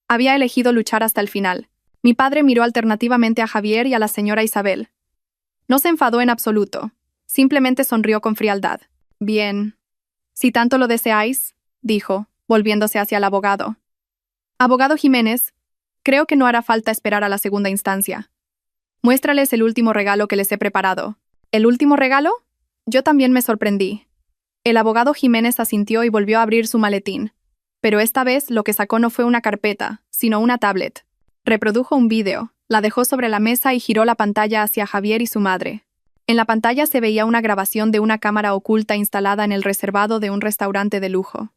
Había elegido luchar hasta el final. Mi padre miró alternativamente a Javier y a la señora Isabel. No se enfadó en absoluto. Simplemente sonrió con frialdad. Bien. Si tanto lo deseáis, dijo, volviéndose hacia el abogado. Abogado Jiménez, creo que no hará falta esperar a la segunda instancia. Muéstrales el último regalo que les he preparado. ¿El último regalo? Yo también me sorprendí. El abogado Jiménez asintió y volvió a abrir su maletín. Pero esta vez lo que sacó no fue una carpeta, sino una tablet. Reprodujo un vídeo, la dejó sobre la mesa y giró la pantalla hacia Javier y su madre. En la pantalla se veía una grabación de una cámara oculta instalada en el reservado de un restaurante de lujo.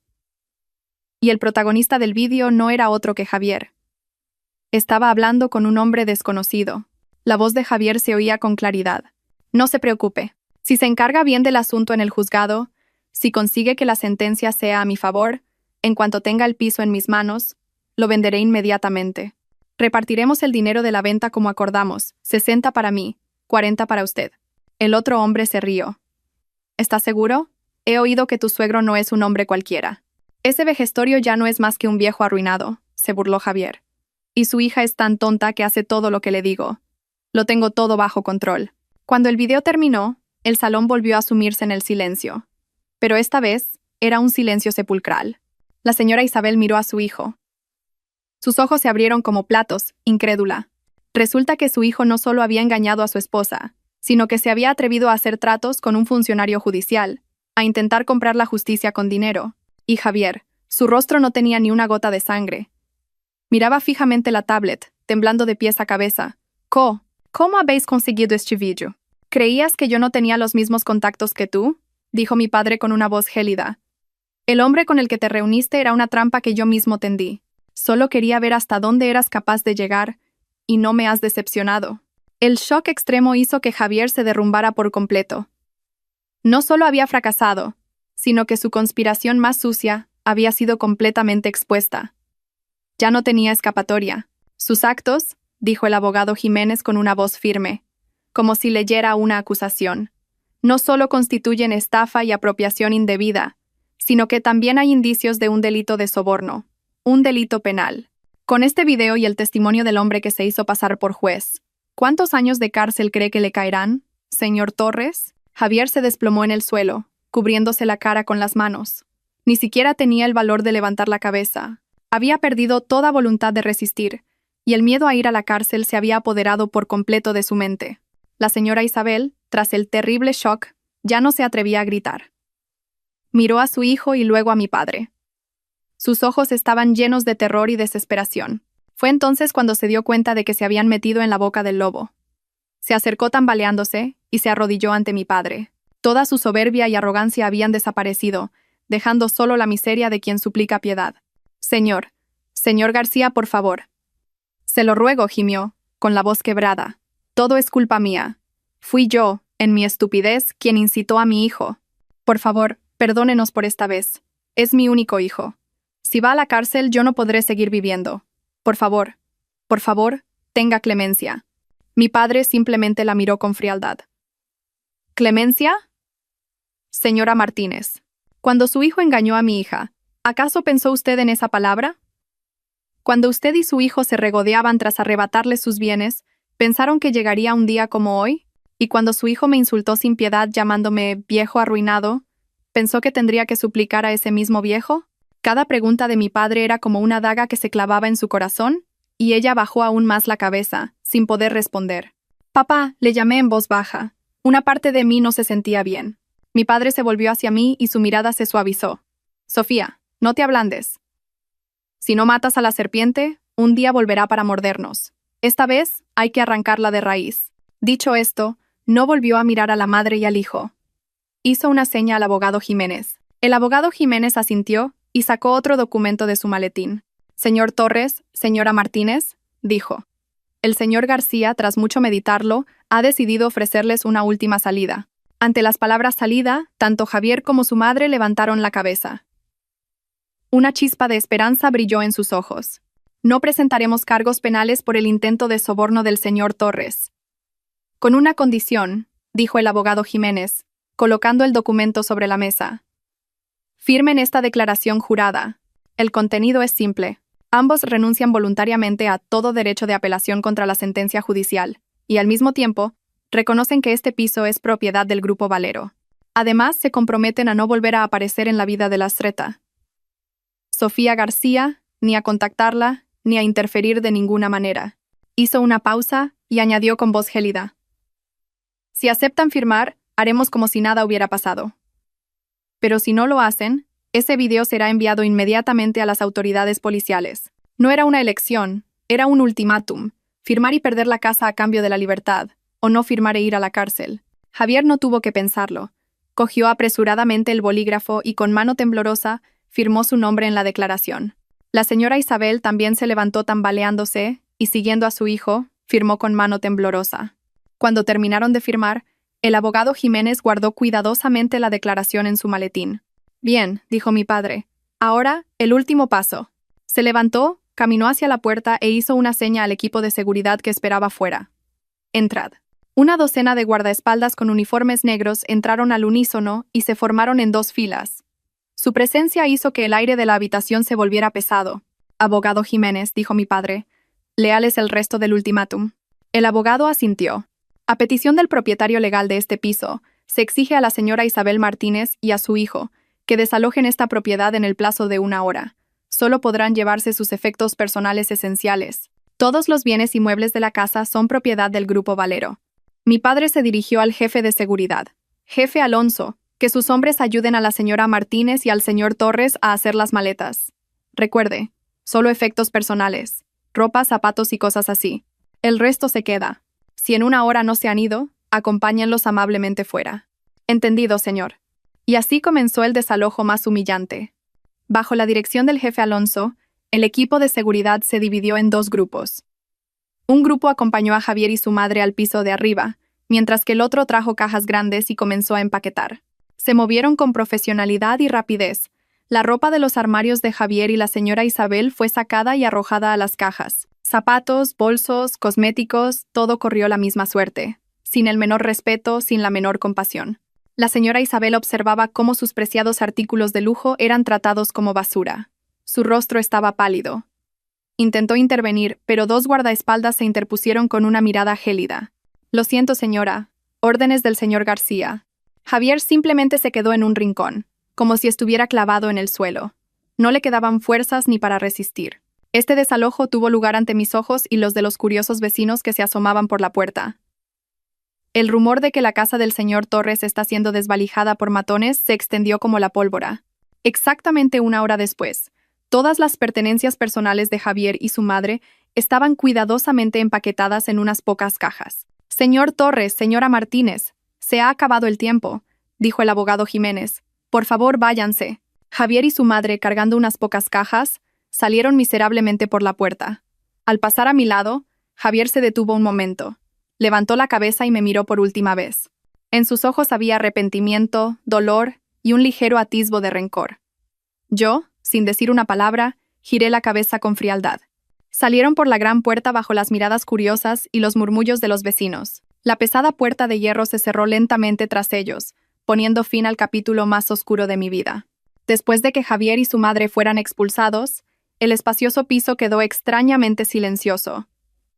Y el protagonista del vídeo no era otro que Javier. Estaba hablando con un hombre desconocido. La voz de Javier se oía con claridad. No se preocupe. Si se encarga bien del asunto en el juzgado, si consigue que la sentencia sea a mi favor, en cuanto tenga el piso en mis manos, lo venderé inmediatamente. Repartiremos el dinero de la venta como acordamos, 60 para mí, 40 para usted. El otro hombre se rió. ¿Estás seguro? He oído que tu suegro no es un hombre cualquiera. Ese vejestorio ya no es más que un viejo arruinado, se burló Javier. Y su hija es tan tonta que hace todo lo que le digo. Lo tengo todo bajo control. Cuando el video terminó, el salón volvió a sumirse en el silencio. Pero esta vez, era un silencio sepulcral. La señora Isabel miró a su hijo. Sus ojos se abrieron como platos, incrédula. Resulta que su hijo no solo había engañado a su esposa, sino que se había atrevido a hacer tratos con un funcionario judicial, a intentar comprar la justicia con dinero. Y Javier, su rostro no tenía ni una gota de sangre. Miraba fijamente la tablet, temblando de pies a cabeza. ¿Cómo habéis conseguido este vídeo? ¿Creías que yo no tenía los mismos contactos que tú? Dijo mi padre con una voz gélida. El hombre con el que te reuniste era una trampa que yo mismo tendí. Solo quería ver hasta dónde eras capaz de llegar, y no me has decepcionado. El shock extremo hizo que Javier se derrumbara por completo. No solo había fracasado, sino que su conspiración más sucia había sido completamente expuesta. Ya no tenía escapatoria. Sus actos, dijo el abogado Jiménez con una voz firme, como si leyera una acusación, no solo constituyen estafa y apropiación indebida, sino que también hay indicios de un delito de soborno, un delito penal. Con este video y el testimonio del hombre que se hizo pasar por juez, ¿cuántos años de cárcel cree que le caerán, señor Torres? Javier se desplomó en el suelo, cubriéndose la cara con las manos. Ni siquiera tenía el valor de levantar la cabeza. Había perdido toda voluntad de resistir, y el miedo a ir a la cárcel se había apoderado por completo de su mente. La señora Isabel, tras el terrible shock, ya no se atrevía a gritar. Miró a su hijo y luego a mi padre. Sus ojos estaban llenos de terror y desesperación. Fue entonces cuando se dio cuenta de que se habían metido en la boca del lobo. Se acercó tambaleándose y se arrodilló ante mi padre. Toda su soberbia y arrogancia habían desaparecido, dejando solo la miseria de quien suplica piedad. Señor García, por favor. Se lo ruego, gimió, con la voz quebrada. Todo es culpa mía. Fui yo, en mi estupidez, quien incitó a mi hijo. Por favor, perdónenos por esta vez. Es mi único hijo. Si va a la cárcel, yo no podré seguir viviendo. Por favor, tenga clemencia. Mi padre simplemente la miró con frialdad. ¿Clemencia? Señora Martínez, cuando su hijo engañó a mi hija, ¿acaso pensó usted en esa palabra? Cuando usted y su hijo se regodeaban tras arrebatarle sus bienes, ¿pensaron que llegaría un día como hoy? Y cuando su hijo me insultó sin piedad llamándome viejo arruinado, ¿pensó que tendría que suplicar a ese mismo viejo? Cada pregunta de mi padre era como una daga que se clavaba en su corazón, y ella bajó aún más la cabeza, sin poder responder. Papá, le llamé en voz baja. Una parte de mí no se sentía bien. Mi padre se volvió hacia mí y su mirada se suavizó. Sofía, no te ablandes. Si no matas a la serpiente, un día volverá para mordernos. Esta vez hay que arrancarla de raíz. Dicho esto, no volvió a mirar a la madre y al hijo. Hizo una seña al abogado Jiménez. El abogado Jiménez asintió y sacó otro documento de su maletín. Señor Torres, señora Martínez, dijo. El señor García, tras mucho meditarlo, ha decidido ofrecerles una última salida. Ante las palabras salida, tanto Javier como su madre levantaron la cabeza. Una chispa de esperanza brilló en sus ojos. No presentaremos cargos penales por el intento de soborno del señor Torres. Con una condición, dijo el abogado Jiménez, colocando el documento sobre la mesa. Firmen esta declaración jurada. El contenido es simple. Ambos renuncian voluntariamente a todo derecho de apelación contra la sentencia judicial, y al mismo tiempo, reconocen que este piso es propiedad del Grupo Valero. Además, se comprometen a no volver a aparecer en la vida de la Streta. Sofía García, ni a contactarla, ni a interferir de ninguna manera. Hizo una pausa y añadió con voz gélida. Si aceptan firmar, haremos como si nada hubiera pasado. Pero si no lo hacen, ese video será enviado inmediatamente a las autoridades policiales. No era una elección, era un ultimátum, firmar y perder la casa a cambio de la libertad, o no firmar e ir a la cárcel. Javier no tuvo que pensarlo. Cogió apresuradamente el bolígrafo y con mano temblorosa firmó su nombre en la declaración. La señora Isabel también se levantó tambaleándose y, siguiendo a su hijo, firmó con mano temblorosa. Cuando terminaron de firmar, el abogado Jiménez guardó cuidadosamente la declaración en su maletín. Bien, dijo mi padre. Ahora, el último paso. Se levantó, caminó hacia la puerta e hizo una seña al equipo de seguridad que esperaba fuera. Entrad. Una docena de guardaespaldas con uniformes negros entraron al unísono y se formaron en 2 filas. Su presencia hizo que el aire de la habitación se volviera pesado. Abogado Jiménez, dijo mi padre, léales el resto del ultimátum. El abogado asintió. A petición del propietario legal de este piso, se exige a la señora Isabel Martínez y a su hijo que desalojen esta propiedad en el plazo de 1 hora. Solo podrán llevarse sus efectos personales esenciales. Todos los bienes y muebles de la casa son propiedad del Grupo Valero. Mi padre se dirigió al jefe de seguridad. Jefe Alonso, que sus hombres ayuden a la señora Martínez y al señor Torres a hacer las maletas. Recuerde, solo efectos personales, ropa, zapatos y cosas así. El resto se queda. Si en 1 hora no se han ido, acompáñenlos amablemente fuera. Entendido, señor. Y así comenzó el desalojo más humillante. Bajo la dirección del jefe Alonso, el equipo de seguridad se dividió en 2 grupos. Un grupo acompañó a Javier y su madre al piso de arriba, mientras que el otro trajo cajas grandes y comenzó a empaquetar. Se movieron con profesionalidad y rapidez. La ropa de los armarios de Javier y la señora Isabel fue sacada y arrojada a las cajas. Zapatos, bolsos, cosméticos, todo corrió la misma suerte, sin el menor respeto, sin la menor compasión. La señora Isabel observaba cómo sus preciados artículos de lujo eran tratados como basura. Su rostro estaba pálido. Intentó intervenir, pero 2 guardaespaldas se interpusieron con una mirada gélida. Lo siento, señora. Órdenes del señor García. Javier simplemente se quedó en un rincón, como si estuviera clavado en el suelo. No le quedaban fuerzas ni para resistir. Este desalojo tuvo lugar ante mis ojos y los de los curiosos vecinos que se asomaban por la puerta. El rumor de que la casa del señor Torres está siendo desvalijada por matones se extendió como la pólvora. Exactamente una hora después, todas las pertenencias personales de Javier y su madre estaban cuidadosamente empaquetadas en unas pocas cajas. Señor Torres, señora Martínez, se ha acabado el tiempo, dijo el abogado Jiménez. Por favor, váyanse. Javier y su madre, cargando unas pocas cajas, salieron miserablemente por la puerta. Al pasar a mi lado, Javier se detuvo un momento. Levantó la cabeza y me miró por última vez. En sus ojos había arrepentimiento, dolor y un ligero atisbo de rencor. Yo, sin decir una palabra, giré la cabeza con frialdad. Salieron por la gran puerta bajo las miradas curiosas y los murmullos de los vecinos. La pesada puerta de hierro se cerró lentamente tras ellos, poniendo fin al capítulo más oscuro de mi vida. Después de que Javier y su madre fueran expulsados, el espacioso piso quedó extrañamente silencioso.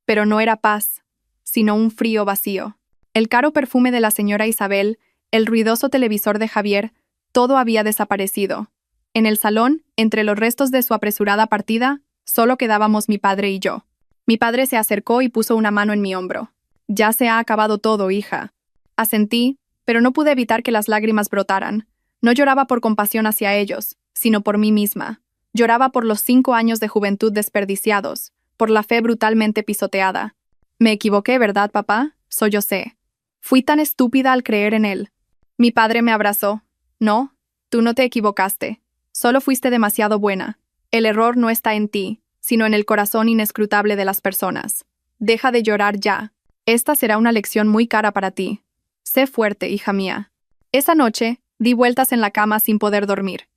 Pero no era paz, sino un frío vacío. El caro perfume de la señora Isabel, el ruidoso televisor de Javier, todo había desaparecido. En el salón, entre los restos de su apresurada partida, solo quedábamos mi padre y yo. Mi padre se acercó y puso una mano en mi hombro. Ya se ha acabado todo, hija. Asentí, pero no pude evitar que las lágrimas brotaran. No lloraba por compasión hacia ellos, sino por mí misma. Lloraba por los 5 años de juventud desperdiciados, por la fe brutalmente pisoteada. Me equivoqué, ¿verdad, papá? Sollocé. Fui tan estúpida al creer en él. Mi padre me abrazó. No, tú no te equivocaste. Solo fuiste demasiado buena. El error no está en ti, sino en el corazón inescrutable de las personas. Deja de llorar ya. Esta será una lección muy cara para ti. Sé fuerte, hija mía. Esa noche, di vueltas en la cama sin poder dormir.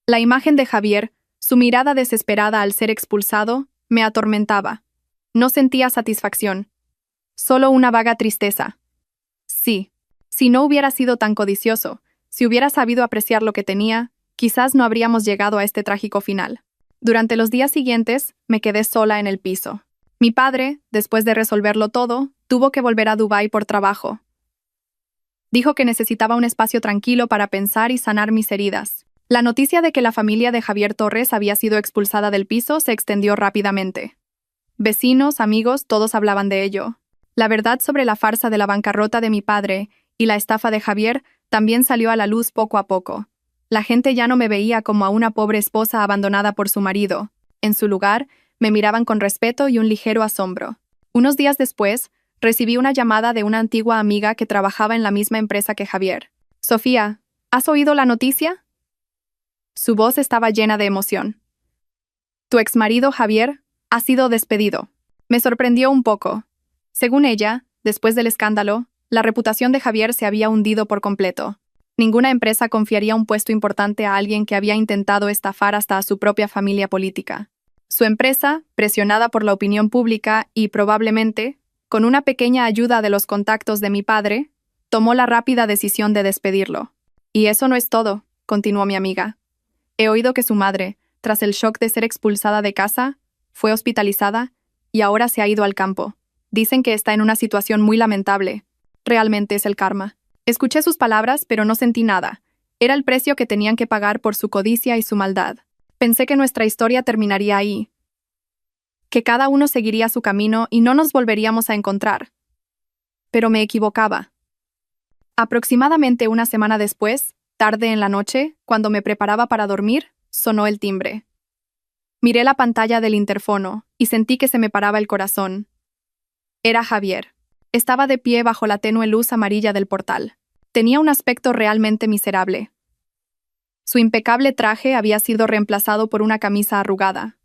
La imagen de Javier, su mirada desesperada al ser expulsado, me atormentaba. No sentía satisfacción. Solo una vaga tristeza. Sí, si no hubiera sido tan codicioso, si hubiera sabido apreciar lo que tenía, quizás no habríamos llegado a este trágico final. Durante los días siguientes, me quedé sola en el piso. Mi padre, después de resolverlo todo, tuvo que volver a Dubái por trabajo. Dijo que necesitaba un espacio tranquilo para pensar y sanar mis heridas. La noticia de que la familia de Javier Torres había sido expulsada del piso se extendió rápidamente. Vecinos, amigos, todos hablaban de ello. La verdad sobre la farsa de la bancarrota de mi padre y la estafa de Javier también salió a la luz poco a poco. La gente ya no me veía como a una pobre esposa abandonada por su marido. En su lugar, me miraban con respeto y un ligero asombro. Unos días después, recibí una llamada de una antigua amiga que trabajaba en la misma empresa que Javier. Sofía, ¿has oído la noticia? Su voz estaba llena de emoción. Tu exmarido, Javier, ha sido despedido. Me sorprendió un poco. Según ella, después del escándalo, la reputación de Javier se había hundido por completo. Ninguna empresa confiaría un puesto importante a alguien que había intentado estafar hasta a su propia familia política. Su empresa, presionada por la opinión pública y, probablemente, con una pequeña ayuda de los contactos de mi padre, tomó la rápida decisión de despedirlo. Y eso no es todo, continuó mi amiga. He oído que su madre, tras el shock de ser expulsada de casa, fue hospitalizada y ahora se ha ido al campo. Dicen que está en una situación muy lamentable. Realmente es el karma. Escuché sus palabras, pero no sentí nada. Era el precio que tenían que pagar por su codicia y su maldad. Pensé que nuestra historia terminaría ahí, que cada uno seguiría su camino y no nos volveríamos a encontrar. Pero me equivocaba. Aproximadamente una semana después, tarde en la noche, cuando me preparaba para dormir, sonó el timbre. Miré la pantalla del interfono y sentí que se me paraba el corazón. Era Javier. Estaba de pie bajo la tenue luz amarilla del portal. Tenía un aspecto realmente miserable. Su impecable traje había sido reemplazado por una camisa arrugada.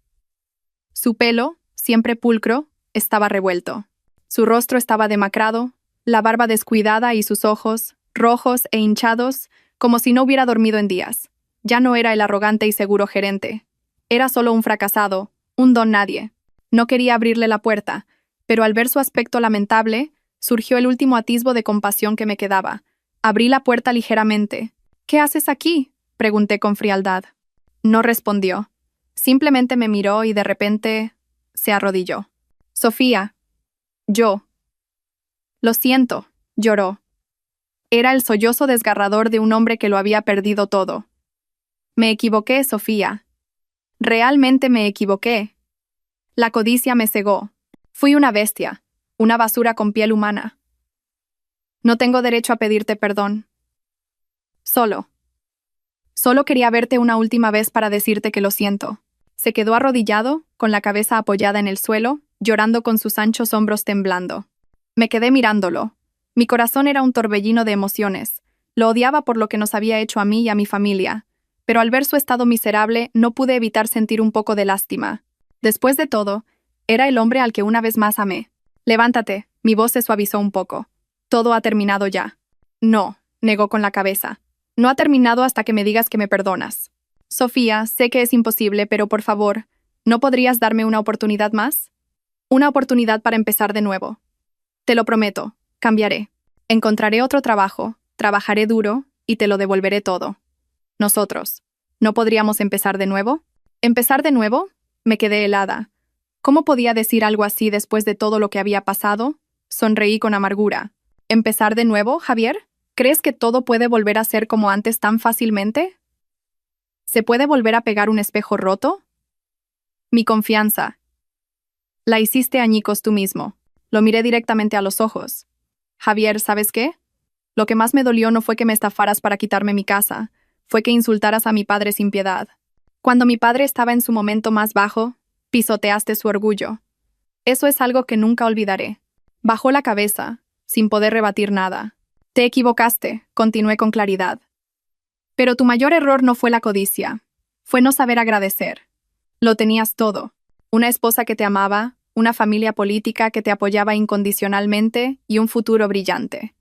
Su pelo, siempre pulcro, estaba revuelto. Su rostro estaba demacrado, la barba descuidada y sus ojos, rojos e hinchados, como si no hubiera dormido en días. Ya no era el arrogante y seguro gerente. Era solo un fracasado, un don nadie. No quería abrirle la puerta, pero al ver su aspecto lamentable, surgió el último atisbo de compasión que me quedaba. Abrí la puerta ligeramente. ¿Qué haces aquí?, pregunté con frialdad. No respondió. Simplemente me miró y de repente se arrodilló. Sofía. Yo. Lo siento, lloró. Era el sollozo desgarrador de un hombre que lo había perdido todo. Me equivoqué, Sofía. Realmente me equivoqué. La codicia me cegó. Fui una bestia, una basura con piel humana. No tengo derecho a pedirte perdón. Solo quería verte una última vez para decirte que lo siento. Se quedó arrodillado, con la cabeza apoyada en el suelo, llorando con sus anchos hombros temblando. Me quedé mirándolo. Mi corazón era un torbellino de emociones. Lo odiaba por lo que nos había hecho a mí y a mi familia, pero al ver su estado miserable no pude evitar sentir un poco de lástima. Después de todo, era el hombre al que una vez más amé. Levántate, mi voz se suavizó un poco. Todo ha terminado ya. No, negó con la cabeza. No ha terminado hasta que me digas que me perdonas. Sofía, sé que es imposible, pero por favor, ¿no podrías darme una oportunidad más? Una oportunidad para empezar de nuevo. Te lo prometo, cambiaré. Encontraré otro trabajo, trabajaré duro y te lo devolveré todo. Nosotros, ¿no podríamos empezar de nuevo? ¿Empezar de nuevo? Me quedé helada. ¿Cómo podía decir algo así después de todo lo que había pasado? Sonreí con amargura. ¿Empezar de nuevo, Javier? ¿Crees que todo puede volver a ser como antes tan fácilmente? ¿Se puede volver a pegar un espejo roto? Mi confianza. La hiciste añicos tú mismo. Lo miré directamente a los ojos. Javier, ¿sabes qué? Lo que más me dolió no fue que me estafaras para quitarme mi casa, fue que insultaras a mi padre sin piedad. Cuando mi padre estaba en su momento más bajo, pisoteaste su orgullo. Eso es algo que nunca olvidaré. Bajó la cabeza, sin poder rebatir nada. Te equivocaste, continué con claridad. Pero tu mayor error no fue la codicia, fue no saber agradecer. Lo tenías todo. Una esposa que te amaba, una familia política que te apoyaba incondicionalmente y un futuro brillante.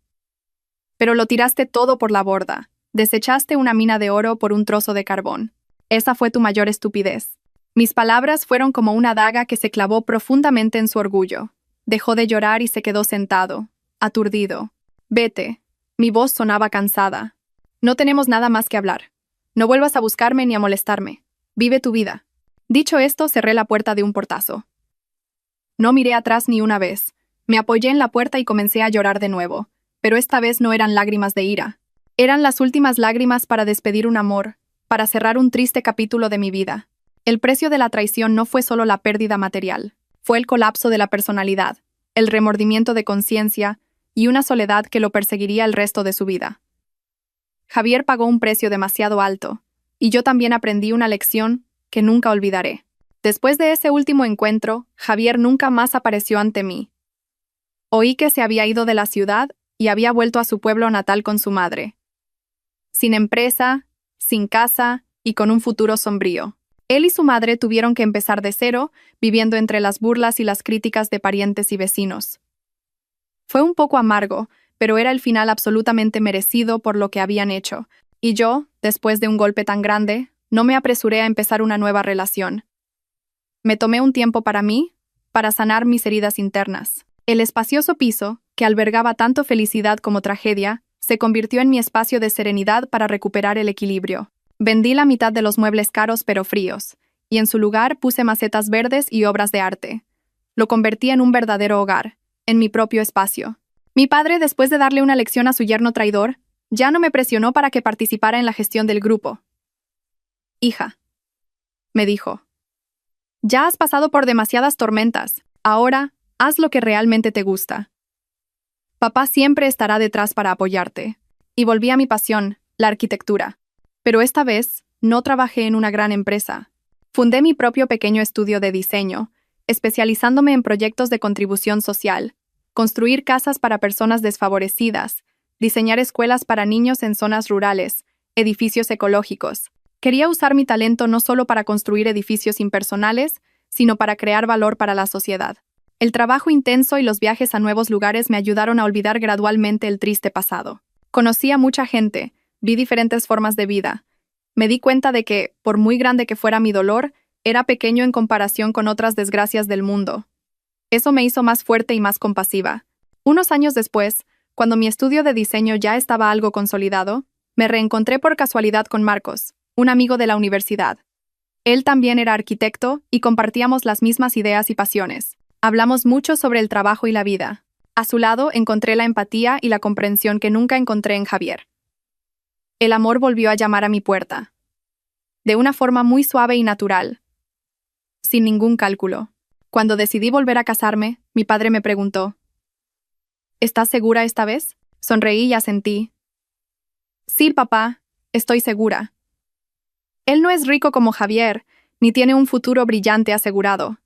Pero lo tiraste todo por la borda. Desechaste una mina de oro por un trozo de carbón. Esa fue tu mayor estupidez. Mis palabras fueron como una daga que se clavó profundamente en su orgullo. Dejó de llorar y se quedó sentado, aturdido. Vete. Mi voz sonaba cansada. No tenemos nada más que hablar. No vuelvas a buscarme ni a molestarme. Vive tu vida. Dicho esto, cerré la puerta de un portazo. No miré atrás ni una vez. Me apoyé en la puerta y comencé a llorar de nuevo. Pero esta vez no eran lágrimas de ira. Eran las últimas lágrimas para despedir un amor, para cerrar un triste capítulo de mi vida. El precio de la traición no fue solo la pérdida material. Fue el colapso de la personalidad, el remordimiento de conciencia y una soledad que lo perseguiría el resto de su vida. Javier pagó un precio demasiado alto, y yo también aprendí una lección que nunca olvidaré. Después de ese último encuentro, Javier nunca más apareció ante mí. Oí que se había ido de la ciudad y había vuelto a su pueblo natal con su madre. Sin empresa, sin casa y con un futuro sombrío. Él y su madre tuvieron que empezar de cero, viviendo entre las burlas y las críticas de parientes y vecinos. Fue un poco amargo, pero era el final absolutamente merecido por lo que habían hecho, y yo, después de un golpe tan grande, no me apresuré a empezar una nueva relación. Me tomé un tiempo para mí, para sanar mis heridas internas. El espacioso piso, que albergaba tanto felicidad como tragedia, se convirtió en mi espacio de serenidad para recuperar el equilibrio. Vendí la mitad de los muebles caros pero fríos, y en su lugar puse macetas verdes y obras de arte. Lo convertí en un verdadero hogar, en mi propio espacio. Mi padre, después de darle una lección a su yerno traidor, ya no me presionó para que participara en la gestión del grupo. Hija, me dijo, ya has pasado por demasiadas tormentas, ahora haz lo que realmente te gusta. Papá siempre estará detrás para apoyarte. Y volví a mi pasión, la arquitectura. Pero esta vez, no trabajé en una gran empresa. Fundé mi propio pequeño estudio de diseño, especializándome en proyectos de contribución social, construir casas para personas desfavorecidas, diseñar escuelas para niños en zonas rurales, edificios ecológicos. Quería usar mi talento no solo para construir edificios impersonales, sino para crear valor para la sociedad. El trabajo intenso y los viajes a nuevos lugares me ayudaron a olvidar gradualmente el triste pasado. Conocí a mucha gente, vi diferentes formas de vida. Me di cuenta de que, por muy grande que fuera mi dolor, era pequeño en comparación con otras desgracias del mundo. Eso me hizo más fuerte y más compasiva. Unos años después, cuando mi estudio de diseño ya estaba algo consolidado, me reencontré por casualidad con Marcos, un amigo de la universidad. Él también era arquitecto y compartíamos las mismas ideas y pasiones. Hablamos mucho sobre el trabajo y la vida. A su lado encontré la empatía y la comprensión que nunca encontré en Javier. El amor volvió a llamar a mi puerta. De una forma muy suave y natural. Sin ningún cálculo. Cuando decidí volver a casarme, mi padre me preguntó, ¿estás segura esta vez? Sonreí y asentí. Sí, papá, estoy segura. Él no es rico como Javier, ni tiene un futuro brillante asegurado.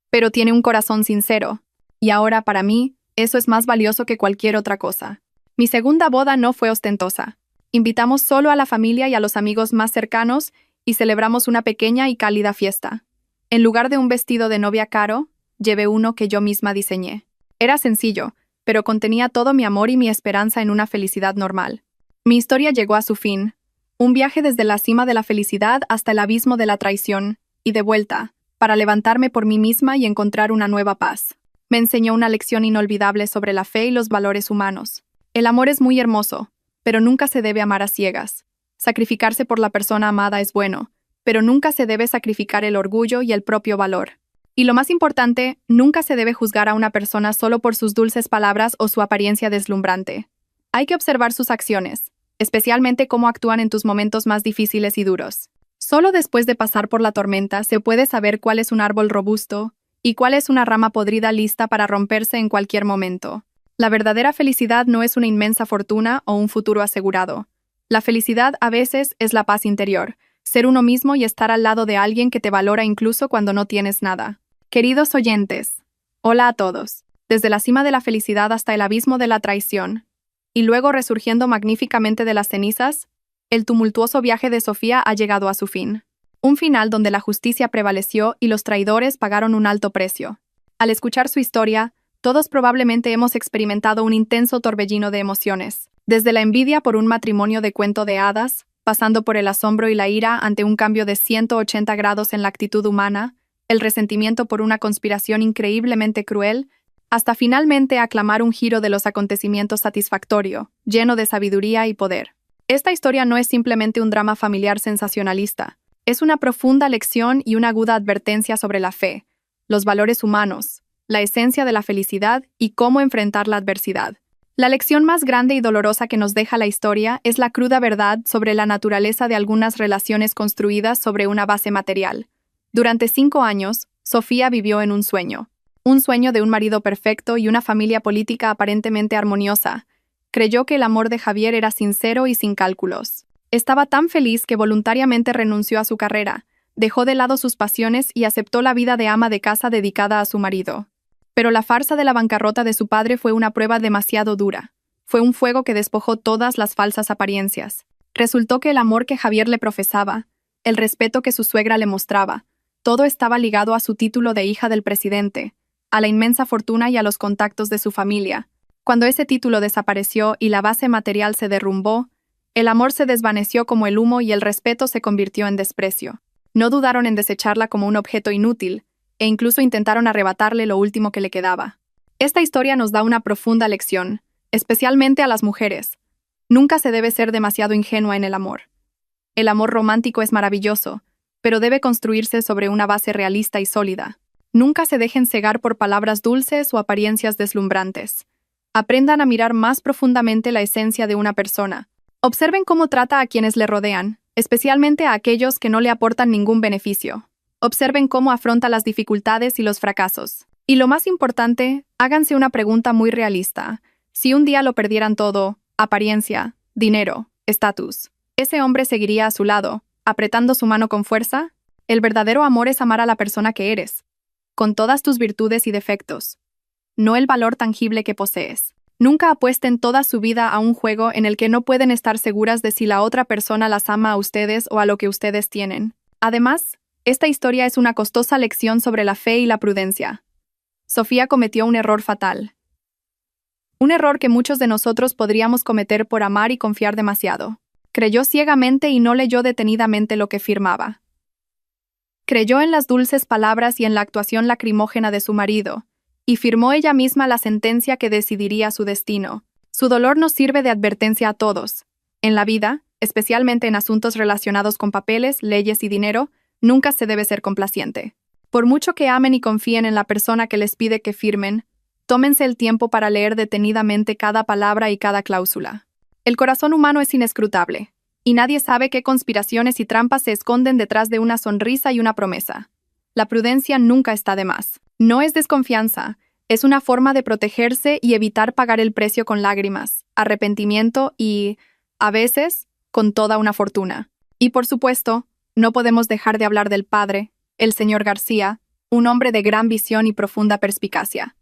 Pero tiene un corazón sincero, y ahora, para mí, eso es más valioso que cualquier otra cosa. Mi segunda boda no fue ostentosa. Invitamos solo a la familia y a los amigos más cercanos y celebramos una pequeña y cálida fiesta. En lugar de un vestido de novia caro, llevé uno que yo misma diseñé. Era sencillo, pero contenía todo mi amor y mi esperanza en una felicidad normal. Mi historia llegó a su fin. Un viaje desde la cima de la felicidad hasta el abismo de la traición, y de vuelta, para levantarme por mí misma y encontrar una nueva paz. Me enseñó una lección inolvidable sobre la fe y los valores humanos. El amor es muy hermoso, pero nunca se debe amar a ciegas. Sacrificarse por la persona amada es bueno, pero nunca se debe sacrificar el orgullo y el propio valor. Y lo más importante, nunca se debe juzgar a una persona solo por sus dulces palabras o su apariencia deslumbrante. Hay que observar sus acciones, especialmente cómo actúan en tus momentos más difíciles y duros. Solo después de pasar por la tormenta se puede saber cuál es un árbol robusto y cuál es una rama podrida lista para romperse en cualquier momento. La verdadera felicidad no es una inmensa fortuna o un futuro asegurado. La felicidad a veces es la paz interior, ser uno mismo y estar al lado de alguien que te valora incluso cuando no tienes nada. Queridos oyentes, hola a todos. Desde la cima de la felicidad hasta el abismo de la traición, y luego resurgiendo magníficamente de las cenizas, el tumultuoso viaje de Sofía ha llegado a su fin. Un final donde la justicia prevaleció y los traidores pagaron un alto precio. Al escuchar su historia, todos probablemente hemos experimentado un intenso torbellino de emociones, desde la envidia por un matrimonio de cuento de hadas, pasando por el asombro y la ira ante un cambio de 180 grados en la actitud humana, el resentimiento por una conspiración increíblemente cruel, hasta finalmente aclamar un giro de los acontecimientos satisfactorio, lleno de sabiduría y poder. Esta historia no es simplemente un drama familiar sensacionalista, es una profunda lección y una aguda advertencia sobre la fe, los valores humanos, la esencia de la felicidad y cómo enfrentar la adversidad. La lección más grande y dolorosa que nos deja la historia es la cruda verdad sobre la naturaleza de algunas relaciones construidas sobre una base material. Durante 5 años, Sofía vivió en un sueño de un marido perfecto y una familia política aparentemente armoniosa. Creyó que el amor de Javier era sincero y sin cálculos. Estaba tan feliz que voluntariamente renunció a su carrera, dejó de lado sus pasiones y aceptó la vida de ama de casa dedicada a su marido. Pero la farsa de la bancarrota de su padre fue una prueba demasiado dura. Fue un fuego que despojó todas las falsas apariencias. Resultó que el amor que Javier le profesaba, el respeto que su suegra le mostraba, todo estaba ligado a su título de hija del presidente, a la inmensa fortuna y a los contactos de su familia. Cuando ese título desapareció y la base material se derrumbó, el amor se desvaneció como el humo y el respeto se convirtió en desprecio. No dudaron en desecharla como un objeto inútil, e incluso intentaron arrebatarle lo último que le quedaba. Esta historia nos da una profunda lección, especialmente a las mujeres. Nunca se debe ser demasiado ingenua en el amor. El amor romántico es maravilloso, pero debe construirse sobre una base realista y sólida. Nunca se dejen cegar por palabras dulces o apariencias deslumbrantes. Aprendan a mirar más profundamente la esencia de una persona. Observen cómo trata a quienes le rodean, especialmente a aquellos que no le aportan ningún beneficio. Observen cómo afronta las dificultades y los fracasos. Y lo más importante, háganse una pregunta muy realista. Si un día lo perdieran todo, apariencia, dinero, estatus, ¿ese hombre seguiría a su lado, apretando su mano con fuerza? El verdadero amor es amar a la persona que eres, con todas tus virtudes y defectos, no el valor tangible que posees. Nunca apuesten toda su vida a un juego en el que no pueden estar seguras de si la otra persona las ama a ustedes o a lo que ustedes tienen. Además, esta historia es una costosa lección sobre la fe y la prudencia. Sofía cometió un error fatal. Un error que muchos de nosotros podríamos cometer por amar y confiar demasiado. Creyó ciegamente y no leyó detenidamente lo que firmaba. Creyó en las dulces palabras y en la actuación lacrimógena de su marido, y firmó ella misma la sentencia que decidiría su destino. Su dolor nos sirve de advertencia a todos. En la vida, especialmente en asuntos relacionados con papeles, leyes y dinero, nunca se debe ser complaciente. Por mucho que amen y confíen en la persona que les pide que firmen, tómense el tiempo para leer detenidamente cada palabra y cada cláusula. El corazón humano es inescrutable, y nadie sabe qué conspiraciones y trampas se esconden detrás de una sonrisa y una promesa. La prudencia nunca está de más. No es desconfianza, Es una forma de protegerse y evitar pagar el precio con lágrimas, arrepentimiento y, a veces, con toda una fortuna. Y por supuesto, no podemos dejar de hablar del padre, el señor García, un hombre de gran visión y profunda perspicacia.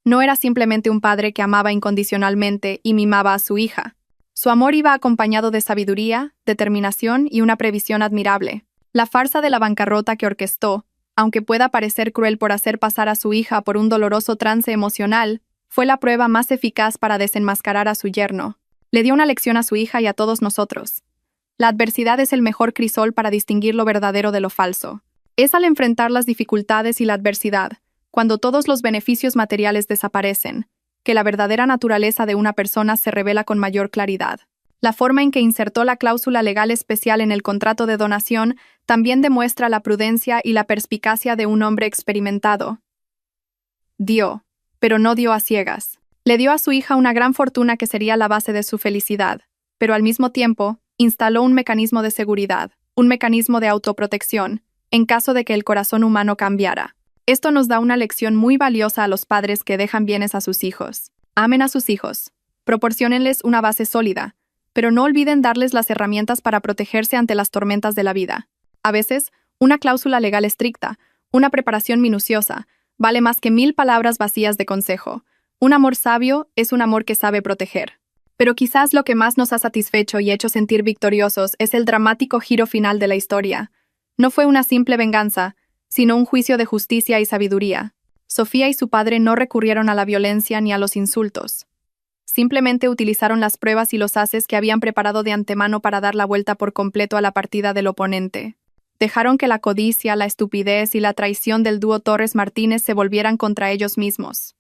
No era simplemente un padre que amaba incondicionalmente y mimaba a su hija. Su amor iba acompañado de sabiduría, determinación y una previsión admirable. La farsa de la bancarrota que orquestó, aunque pueda parecer cruel por hacer pasar a su hija por un doloroso trance emocional, fue la prueba más eficaz para desenmascarar a su yerno. Le dio una lección a su hija y a todos nosotros. La adversidad es el mejor crisol para distinguir lo verdadero de lo falso. Es al enfrentar las dificultades y la adversidad, cuando todos los beneficios materiales desaparecen, que la verdadera naturaleza de una persona se revela con mayor claridad. La forma en que insertó la cláusula legal especial en el contrato de donación también demuestra la prudencia y la perspicacia de un hombre experimentado. Dio, pero no dio a ciegas. Le dio a su hija una gran fortuna que sería la base de su felicidad, pero al mismo tiempo, instaló un mecanismo de seguridad, un mecanismo de autoprotección, en caso de que el corazón humano cambiara. Esto nos da una lección muy valiosa a los padres que dejan bienes a sus hijos. Amen a sus hijos. Proporciónenles una base sólida, pero no olviden darles las herramientas para protegerse ante las tormentas de la vida. A veces, una cláusula legal estricta, una preparación minuciosa, vale más que 1000 palabras vacías de consejo. Un amor sabio es un amor que sabe proteger. Pero quizás lo que más nos ha satisfecho y hecho sentir victoriosos es el dramático giro final de la historia. No fue una simple venganza, sino un juicio de justicia y sabiduría. Sofía y su padre no recurrieron a la violencia ni a los insultos. Simplemente utilizaron las pruebas y los haces que habían preparado de antemano para dar la vuelta por completo a la partida del oponente. Dejaron que la codicia, la estupidez y la traición del dúo Torres Martínez se volvieran contra ellos mismos.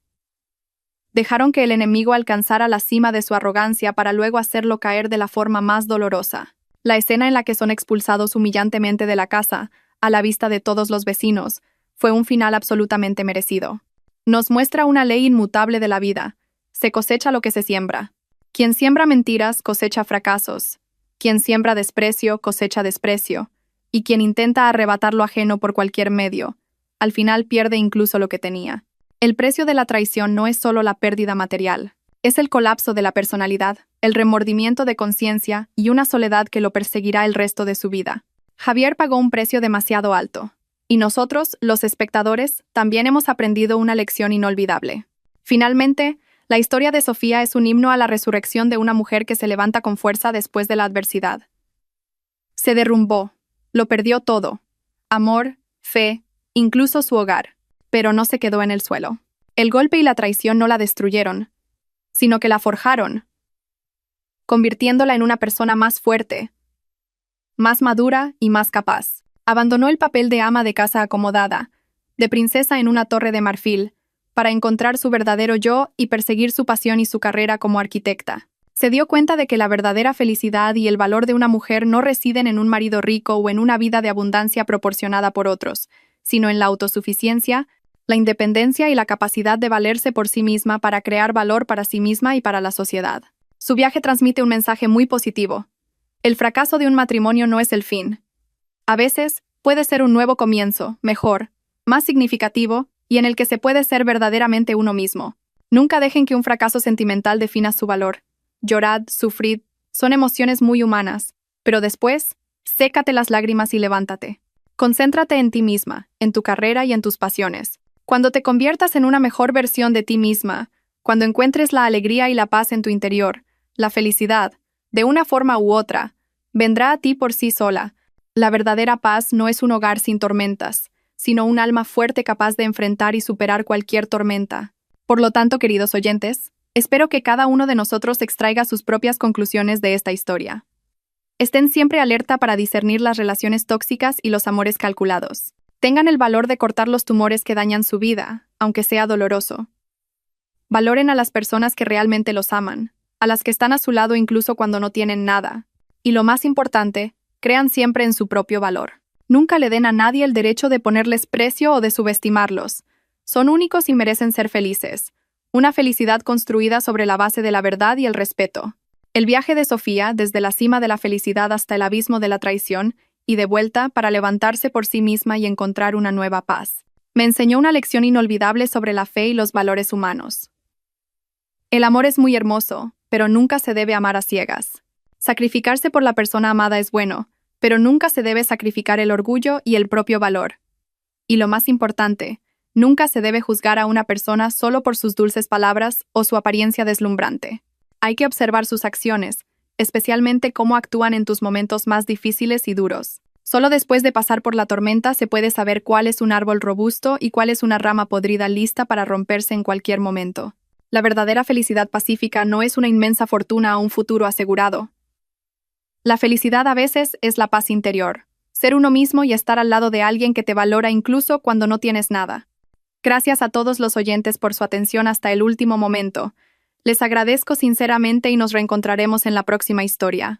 Dejaron que el enemigo alcanzara la cima de su arrogancia para luego hacerlo caer de la forma más dolorosa. La escena en la que son expulsados humillantemente de la casa, a la vista de todos los vecinos, fue un final absolutamente merecido. Nos muestra una ley inmutable de la vida. Se cosecha lo que se siembra. Quien siembra mentiras cosecha fracasos. Quien siembra desprecio cosecha desprecio. Y quien intenta arrebatar lo ajeno por cualquier medio, al final pierde incluso lo que tenía. El precio de la traición no es solo la pérdida material. Es el colapso de la personalidad, el remordimiento de conciencia y una soledad que lo perseguirá el resto de su vida. Javier pagó un precio demasiado alto. Y nosotros, los espectadores, también hemos aprendido una lección inolvidable. Finalmente, la historia de Sofía es un himno a la resurrección de una mujer que se levanta con fuerza después de la adversidad. Se derrumbó, lo perdió todo: amor, fe, incluso su hogar, pero no se quedó en el suelo. El golpe y la traición no la destruyeron, sino que la forjaron, convirtiéndola en una persona más fuerte, más madura y más capaz. Abandonó el papel de ama de casa acomodada, de princesa en una torre de marfil, para encontrar su verdadero yo y perseguir su pasión y su carrera como arquitecta. Se dio cuenta de que la verdadera felicidad y el valor de una mujer no residen en un marido rico o en una vida de abundancia proporcionada por otros, sino en la autosuficiencia, la independencia y la capacidad de valerse por sí misma para crear valor para sí misma y para la sociedad. Su viaje transmite un mensaje muy positivo. El fracaso de un matrimonio no es el fin. A veces, puede ser un nuevo comienzo, mejor, más significativo, y en el que se puede ser verdaderamente uno mismo. Nunca dejen que un fracaso sentimental defina su valor. Llorad, sufrid, son emociones muy humanas, pero después, sécate las lágrimas y levántate. Concéntrate en ti misma, en tu carrera y en tus pasiones. Cuando te conviertas en una mejor versión de ti misma, cuando encuentres la alegría y la paz en tu interior, la felicidad, de una forma u otra, vendrá a ti por sí sola. La verdadera paz no es un hogar sin tormentas, sino un alma fuerte capaz de enfrentar y superar cualquier tormenta. Por lo tanto, queridos oyentes, espero que cada uno de nosotros extraiga sus propias conclusiones de esta historia. Estén siempre alerta para discernir las relaciones tóxicas y los amores calculados. Tengan el valor de cortar los tumores que dañan su vida, aunque sea doloroso. Valoren a las personas que realmente los aman, a las que están a su lado incluso cuando no tienen nada. Y lo más importante, crean siempre en su propio valor. Nunca le den a nadie el derecho de ponerles precio o de subestimarlos. Son únicos y merecen ser felices. Una felicidad construida sobre la base de la verdad y el respeto. El viaje de Sofía, desde la cima de la felicidad hasta el abismo de la traición, y de vuelta para levantarse por sí misma y encontrar una nueva paz. Me enseñó una lección inolvidable sobre la fe y los valores humanos. El amor es muy hermoso, pero nunca se debe amar a ciegas. Sacrificarse por la persona amada es bueno, pero nunca se debe sacrificar el orgullo y el propio valor. Y lo más importante, nunca se debe juzgar a una persona solo por sus dulces palabras o su apariencia deslumbrante. Hay que observar sus acciones, especialmente cómo actúan en tus momentos más difíciles y duros. Solo después de pasar por la tormenta se puede saber cuál es un árbol robusto y cuál es una rama podrida lista para romperse en cualquier momento. La verdadera felicidad pacífica no es una inmensa fortuna o un futuro asegurado. La felicidad a veces es la paz interior, ser uno mismo y estar al lado de alguien que te valora incluso cuando no tienes nada. Gracias a todos los oyentes por su atención hasta el último momento. Les agradezco sinceramente y nos reencontraremos en la próxima historia.